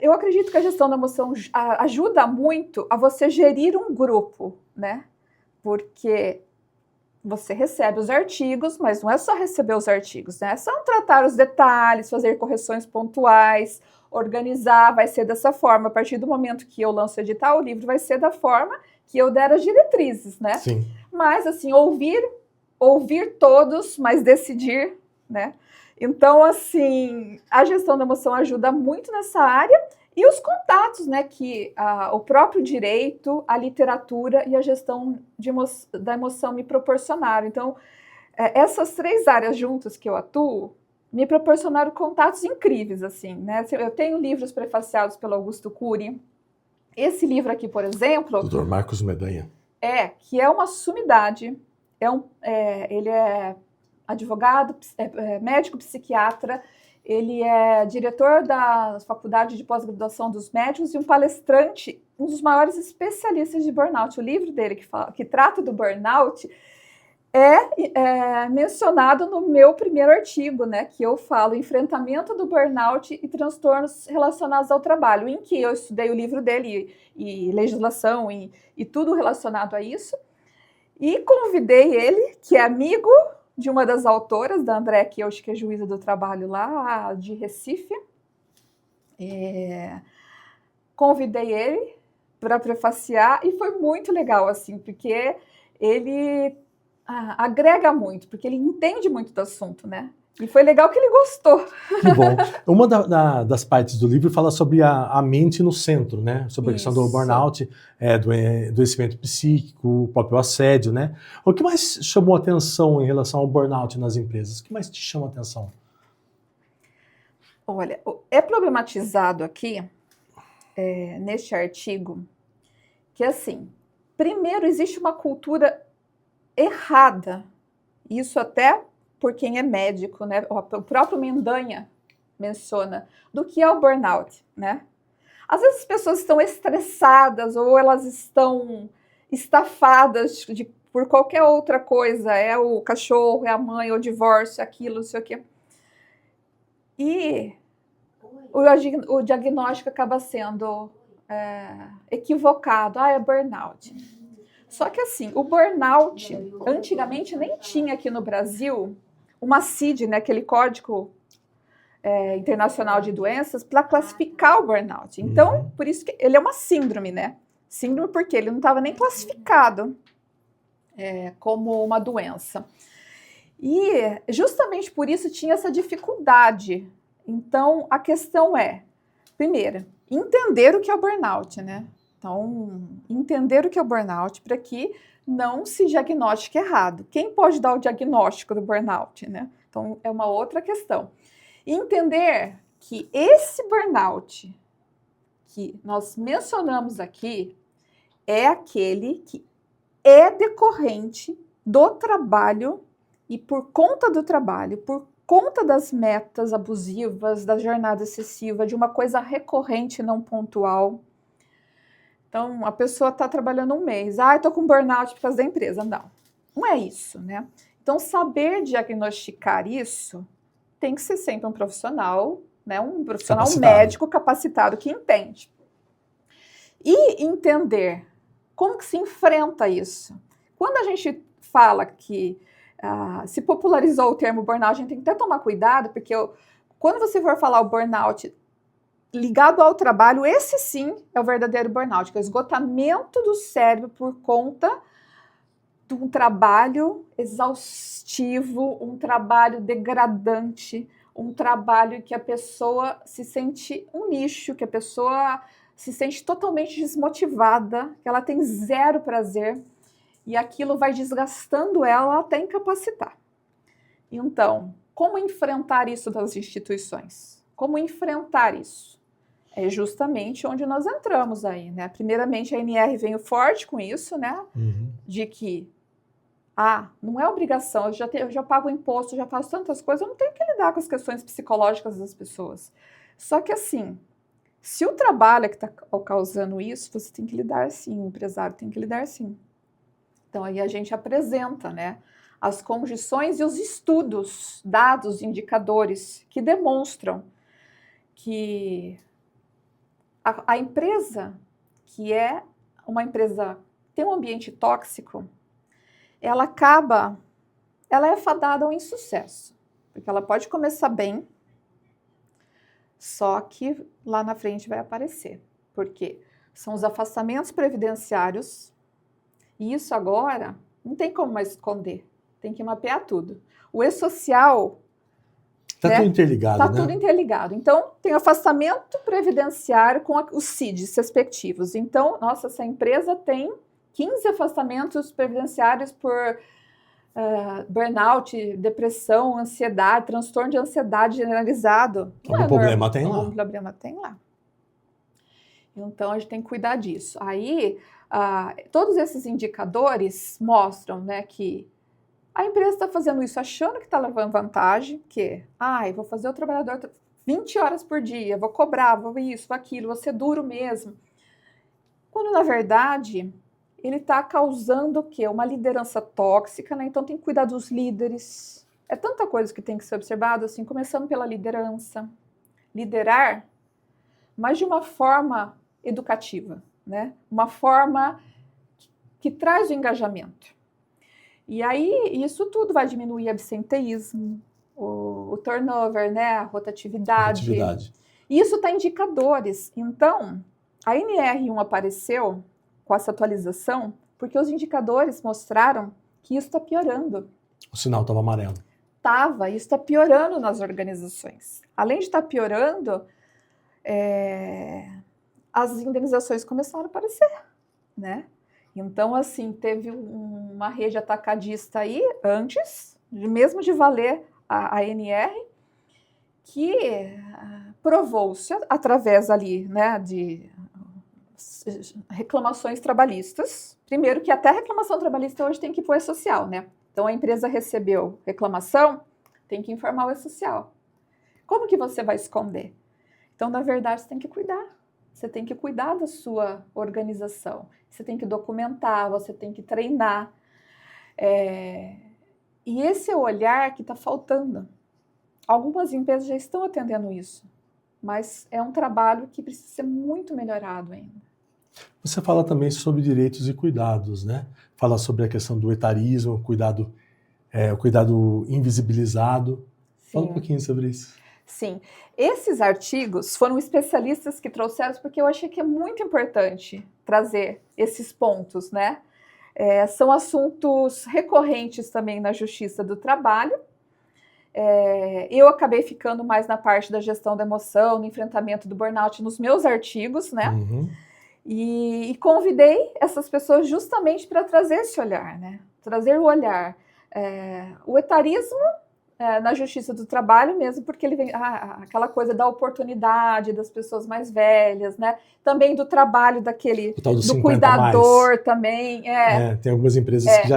Eu acredito que a gestão da emoção ajuda muito a você gerir um grupo, né? Porque você recebe os artigos, mas não é só receber os artigos, né? São tratar os detalhes, fazer correções pontuais, organizar, vai ser dessa forma. A partir do momento que eu lanço o edital, o livro vai ser da forma que eu dera as diretrizes, né? Sim. Mas, assim, ouvir todos, mas decidir, né? Então, assim, a gestão da emoção ajuda muito nessa área e os contatos, né, que o próprio direito, a literatura e a gestão da emoção me proporcionaram. Então, essas 3 áreas juntas que eu atuo me proporcionaram contatos incríveis, assim, né? Eu tenho livros prefaciados pelo Augusto Cury. Esse livro aqui, por exemplo... Dr. Marcos Medanha. Que é uma sumidade. Ele é advogado, médico psiquiatra, ele é diretor da Faculdade de Pós-Graduação dos Médicos e um palestrante, um dos maiores especialistas de burnout. O livro dele que trata do burnout é mencionado no meu primeiro artigo, né, que eu falo enfrentamento do burnout e transtornos relacionados ao trabalho, em que eu estudei o livro dele e legislação e tudo relacionado a isso. E convidei ele, que é amigo de uma das autoras, da Andréa Kielch, que é juíza do trabalho lá de Recife. Convidei ele para prefaciar e foi muito legal, assim, porque ele agrega muito, porque ele entende muito do assunto, né? E foi legal que ele gostou. Que bom. Uma das partes do livro fala sobre a mente no centro, né? Sobre a questão do burnout, do adoecimento psíquico, o próprio assédio, né? O que mais chamou a atenção em relação ao burnout nas empresas? O que mais te chama a atenção? Olha, é problematizado aqui, neste artigo, que assim, primeiro existe uma cultura errada, isso até por quem é médico, né? O próprio Mendanha menciona, do que é o burnout, né? Às vezes as pessoas estão estressadas ou elas estão estafadas por qualquer outra coisa, é o cachorro, é a mãe, é o divórcio, aquilo, não sei o quê. E o diagnóstico acaba sendo equivocado, é burnout. Só que assim, o burnout, antigamente nem tinha aqui no Brasil uma CID, né, aquele Código Internacional de Doenças, para classificar o burnout. Então, por isso que ele é uma síndrome, né? Síndrome porque ele não estava nem classificado como uma doença. E justamente por isso tinha essa dificuldade. Então, a questão é, primeiro, entender o que é o burnout, né? Então, entender o que é o burnout para que não se diagnostique errado. Quem pode dar o diagnóstico do burnout, né? Então, é uma outra questão. E entender que esse burnout que nós mencionamos aqui é aquele que é decorrente do trabalho e por conta do trabalho, por conta das metas abusivas, da jornada excessiva, de uma coisa recorrente e não pontual. Então, a pessoa está trabalhando um mês. Estou com burnout por causa da empresa. Não é isso, né? Então, saber diagnosticar isso tem que ser sempre um profissional, né? Um profissional médico capacitado que entende. E entender como que se enfrenta isso. Quando a gente fala que se popularizou o termo burnout, a gente tem que até tomar cuidado, porque quando você for falar o burnout ligado ao trabalho, esse sim é o verdadeiro burnout, que é o esgotamento do cérebro por conta de um trabalho exaustivo, um trabalho degradante, um trabalho que a pessoa se sente um lixo, que a pessoa se sente totalmente desmotivada, que ela tem zero prazer, e aquilo vai desgastando ela até incapacitar. Então, como enfrentar isso das instituições? Como enfrentar isso? É justamente onde nós entramos aí, né? Primeiramente, a ANR veio forte com isso, né? De que, não é obrigação, eu já pago imposto, já faço tantas coisas, eu não tenho que lidar com as questões psicológicas das pessoas. Só que assim, se o trabalho é que está causando isso, você tem que lidar sim, o empresário tem que lidar sim. Então, aí a gente apresenta, né, as condições e os estudos, dados, indicadores que demonstram que a empresa, que é uma empresa que tem um ambiente tóxico, ela é fadada ao insucesso, porque ela pode começar bem, só que lá na frente vai aparecer. Por quê? São os afastamentos previdenciários, E isso agora não tem como mais esconder, tem que mapear tudo. O E-Social... Está tudo interligado, né? Está tudo interligado. Então, tem afastamento previdenciário com os CIDs respectivos. Então, nossa, essa empresa tem 15 afastamentos previdenciários por burnout, depressão, ansiedade, transtorno de ansiedade generalizado. Algum problema tem lá. Algum problema tem lá. Então, a gente tem que cuidar disso. Aí, todos esses indicadores mostram, né, que a empresa está fazendo isso achando que está levando vantagem, que, eu vou fazer o trabalhador 20 horas por dia, vou cobrar, vou isso, vou aquilo, vou ser duro mesmo. Quando, na verdade, ele está causando o quê? Uma liderança tóxica, né? Então tem que cuidar dos líderes. É tanta coisa que tem que ser observado, assim, começando pela liderança. Liderar, mas de uma forma educativa, né? Uma forma que traz o engajamento. E aí, isso tudo vai diminuir absenteísmo, o turnover, né? A rotatividade. Isso está em indicadores. Então, a NR1 apareceu com essa atualização porque os indicadores mostraram que isso está piorando. O sinal estava amarelo. Isso está piorando nas organizações. Além de estar piorando, as indenizações começaram a aparecer, né? Então, assim, teve uma rede atacadista aí, antes, mesmo de valer a ANR, que provou-se através ali, né, de reclamações trabalhistas. Primeiro que até a reclamação trabalhista hoje tem que ir para o E-Social, né? Então, a empresa recebeu reclamação, tem que informar o E-Social. Como que você vai esconder? Então, na verdade, você tem que cuidar. Você tem que cuidar da sua organização. Você tem que documentar, você tem que treinar. E esse é o olhar que está faltando. Algumas empresas já estão atendendo isso, mas é um trabalho que precisa ser muito melhorado ainda. Você fala também sobre direitos e cuidados, né? Fala sobre a questão do etarismo, o cuidado invisibilizado. Sim. Fala um pouquinho sobre isso. Sim, esses artigos foram especialistas que trouxeram, porque eu achei que é muito importante trazer esses pontos, né? São assuntos recorrentes também na Justiça do Trabalho. Eu acabei ficando mais na parte da gestão da emoção, no enfrentamento do burnout, nos meus artigos, né? Uhum. E convidei essas pessoas justamente para trazer esse olhar, né? Trazer o olhar. O etarismo na Justiça do Trabalho mesmo, porque ele vem aquela coisa da oportunidade das pessoas mais velhas, né? Também do trabalho do cuidador mais. Também. Tem algumas empresas que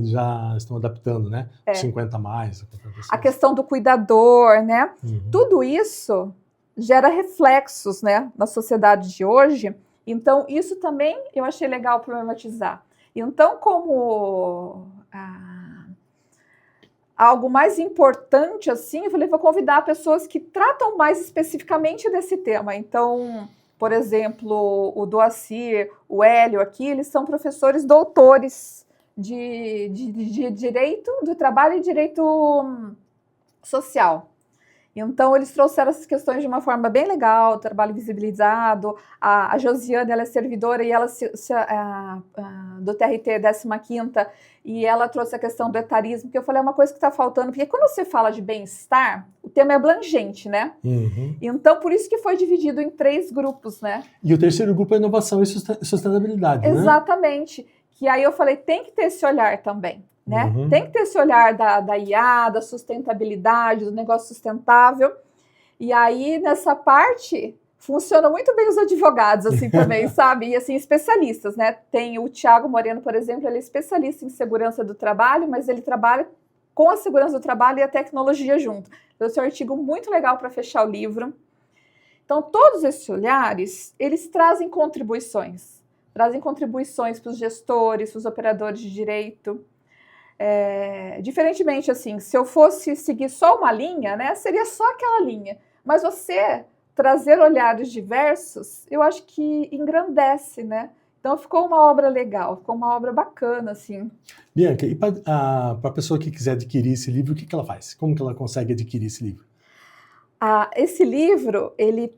já estão adaptando, né? 50 mais. A questão do cuidador, né? Uhum. Tudo isso gera reflexos, né, na sociedade de hoje. Então, isso também eu achei legal problematizar. Então, como algo mais importante, assim, eu falei, vou convidar pessoas que tratam mais especificamente desse tema. Então, por exemplo, o Doacir, o Hélio aqui, eles são professores doutores de Direito do Trabalho e Direito Social. Então, eles trouxeram essas questões de uma forma bem legal, trabalho visibilizado. A Josiane, ela é servidora e ela do TRT 15ª, e ela trouxe a questão do etarismo, que eu falei, é uma coisa que está faltando, porque quando você fala de bem-estar, o tema é abrangente, né? Uhum. Então, por isso que foi dividido em 3 grupos, né? E o terceiro grupo é inovação e sustentabilidade, né? Exatamente. Que aí eu falei, tem que ter esse olhar também. Né? Uhum. Tem que ter esse olhar da IA, da sustentabilidade, do negócio sustentável. E aí, nessa parte, funciona muito bem os advogados, assim, também, sabe? E, assim, especialistas, né? Tem o Thiago Moreno, por exemplo, ele é especialista em segurança do trabalho, mas ele trabalha com a segurança do trabalho e a tecnologia junto. Então, esse é um artigo muito legal para fechar o livro. Então, todos esses olhares, eles trazem contribuições. Trazem contribuições para os gestores, para os operadores de direito. Diferentemente, assim, se eu fosse seguir só uma linha, né, seria só aquela linha. Mas você trazer olhares diversos, eu acho que engrandece, né? Então ficou uma obra legal, ficou uma obra bacana, assim. Bianca, e para a pessoa que quiser adquirir esse livro, o que ela faz? Como que ela consegue adquirir esse livro? Esse livro, ele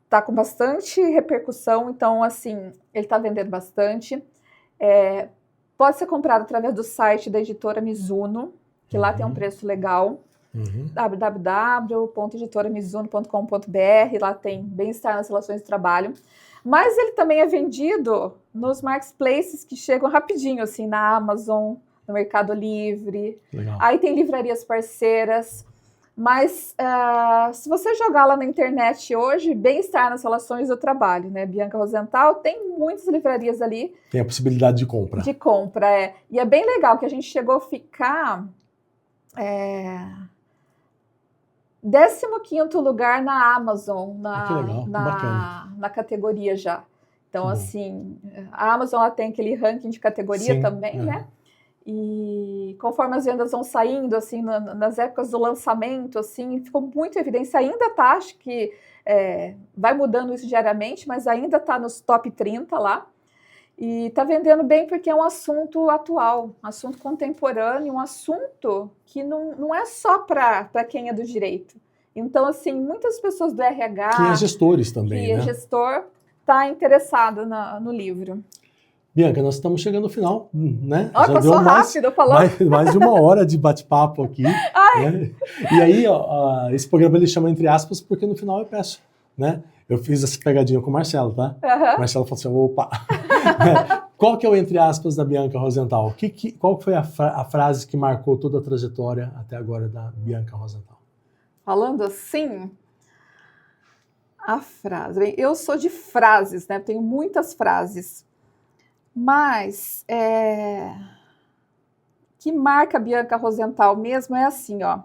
está com bastante repercussão, então, assim, ele está vendendo bastante. Pode ser comprado através do site da editora Mizuno, que lá tem um preço legal. www.editoramizuno.com.br, lá tem bem-estar nas relações de trabalho. Mas ele também é vendido nos marketplaces que chegam rapidinho, assim, na Amazon, no Mercado Livre. Legal. Aí tem livrarias parceiras. Mas se você jogar lá na internet hoje, bem-estar nas relações do trabalho, né? Bianca Rosenthal, tem muitas livrarias ali. Tem a possibilidade de compra. De compra, é. E é bem legal que a gente chegou a ficar 15º lugar na Amazon, Que legal, que bacana. na categoria já. Então, assim, a Amazon ela tem aquele ranking de categoria também, né? E conforme as vendas vão saindo, assim, nas épocas do lançamento, assim, ficou muito evidência. Ainda tá, acho que vai mudando isso diariamente, mas ainda tá nos top 30 lá. E tá vendendo bem porque é um assunto atual, um assunto contemporâneo, um assunto que não é só para quem é do direito. Então, assim, muitas pessoas do RH... Quem é gestores também, que né? é gestor, tá interessado no livro. Bianca, nós estamos chegando ao final, né? Já passou rápido, mais de 1 hora de bate-papo aqui. Né? E aí, ó, esse programa ele chama entre aspas, porque no final eu peço, né? Eu fiz essa pegadinha com o Marcelo, tá? O Marcelo falou assim, opa! Qual que é o entre aspas da Bianca Rosenthal? Qual foi a frase que marcou toda a trajetória até agora da Bianca Rosenthal? Falando assim, a frase... Bem, eu sou de frases, né? Tenho muitas frases. Mas, que marca a Bianca Rosenthal mesmo é assim, ó.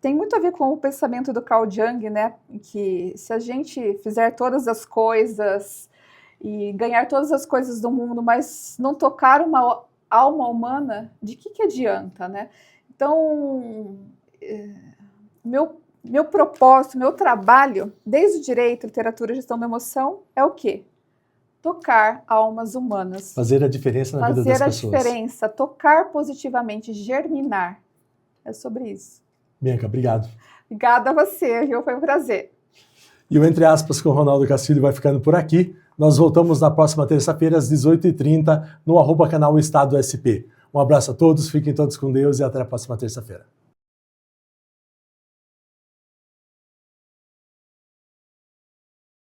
Tem muito a ver com o pensamento do Carl Jung, né? Que se a gente fizer todas as coisas e ganhar todas as coisas do mundo, mas não tocar uma alma humana, de que adianta, né? Então, meu propósito, meu trabalho, desde o direito, literatura e gestão da emoção, é o quê? Tocar almas humanas. Fazer a diferença na vida das pessoas. Fazer a diferença, tocar positivamente, germinar. É sobre isso. Bianca, obrigado. Obrigada a você, viu? Foi um prazer. E o Entre Aspas com o Ronaldo Castilho vai ficando por aqui. Nós voltamos na próxima terça-feira, às 18h30, no @canal Estado SP. Um abraço a todos, fiquem todos com Deus e até a próxima terça-feira.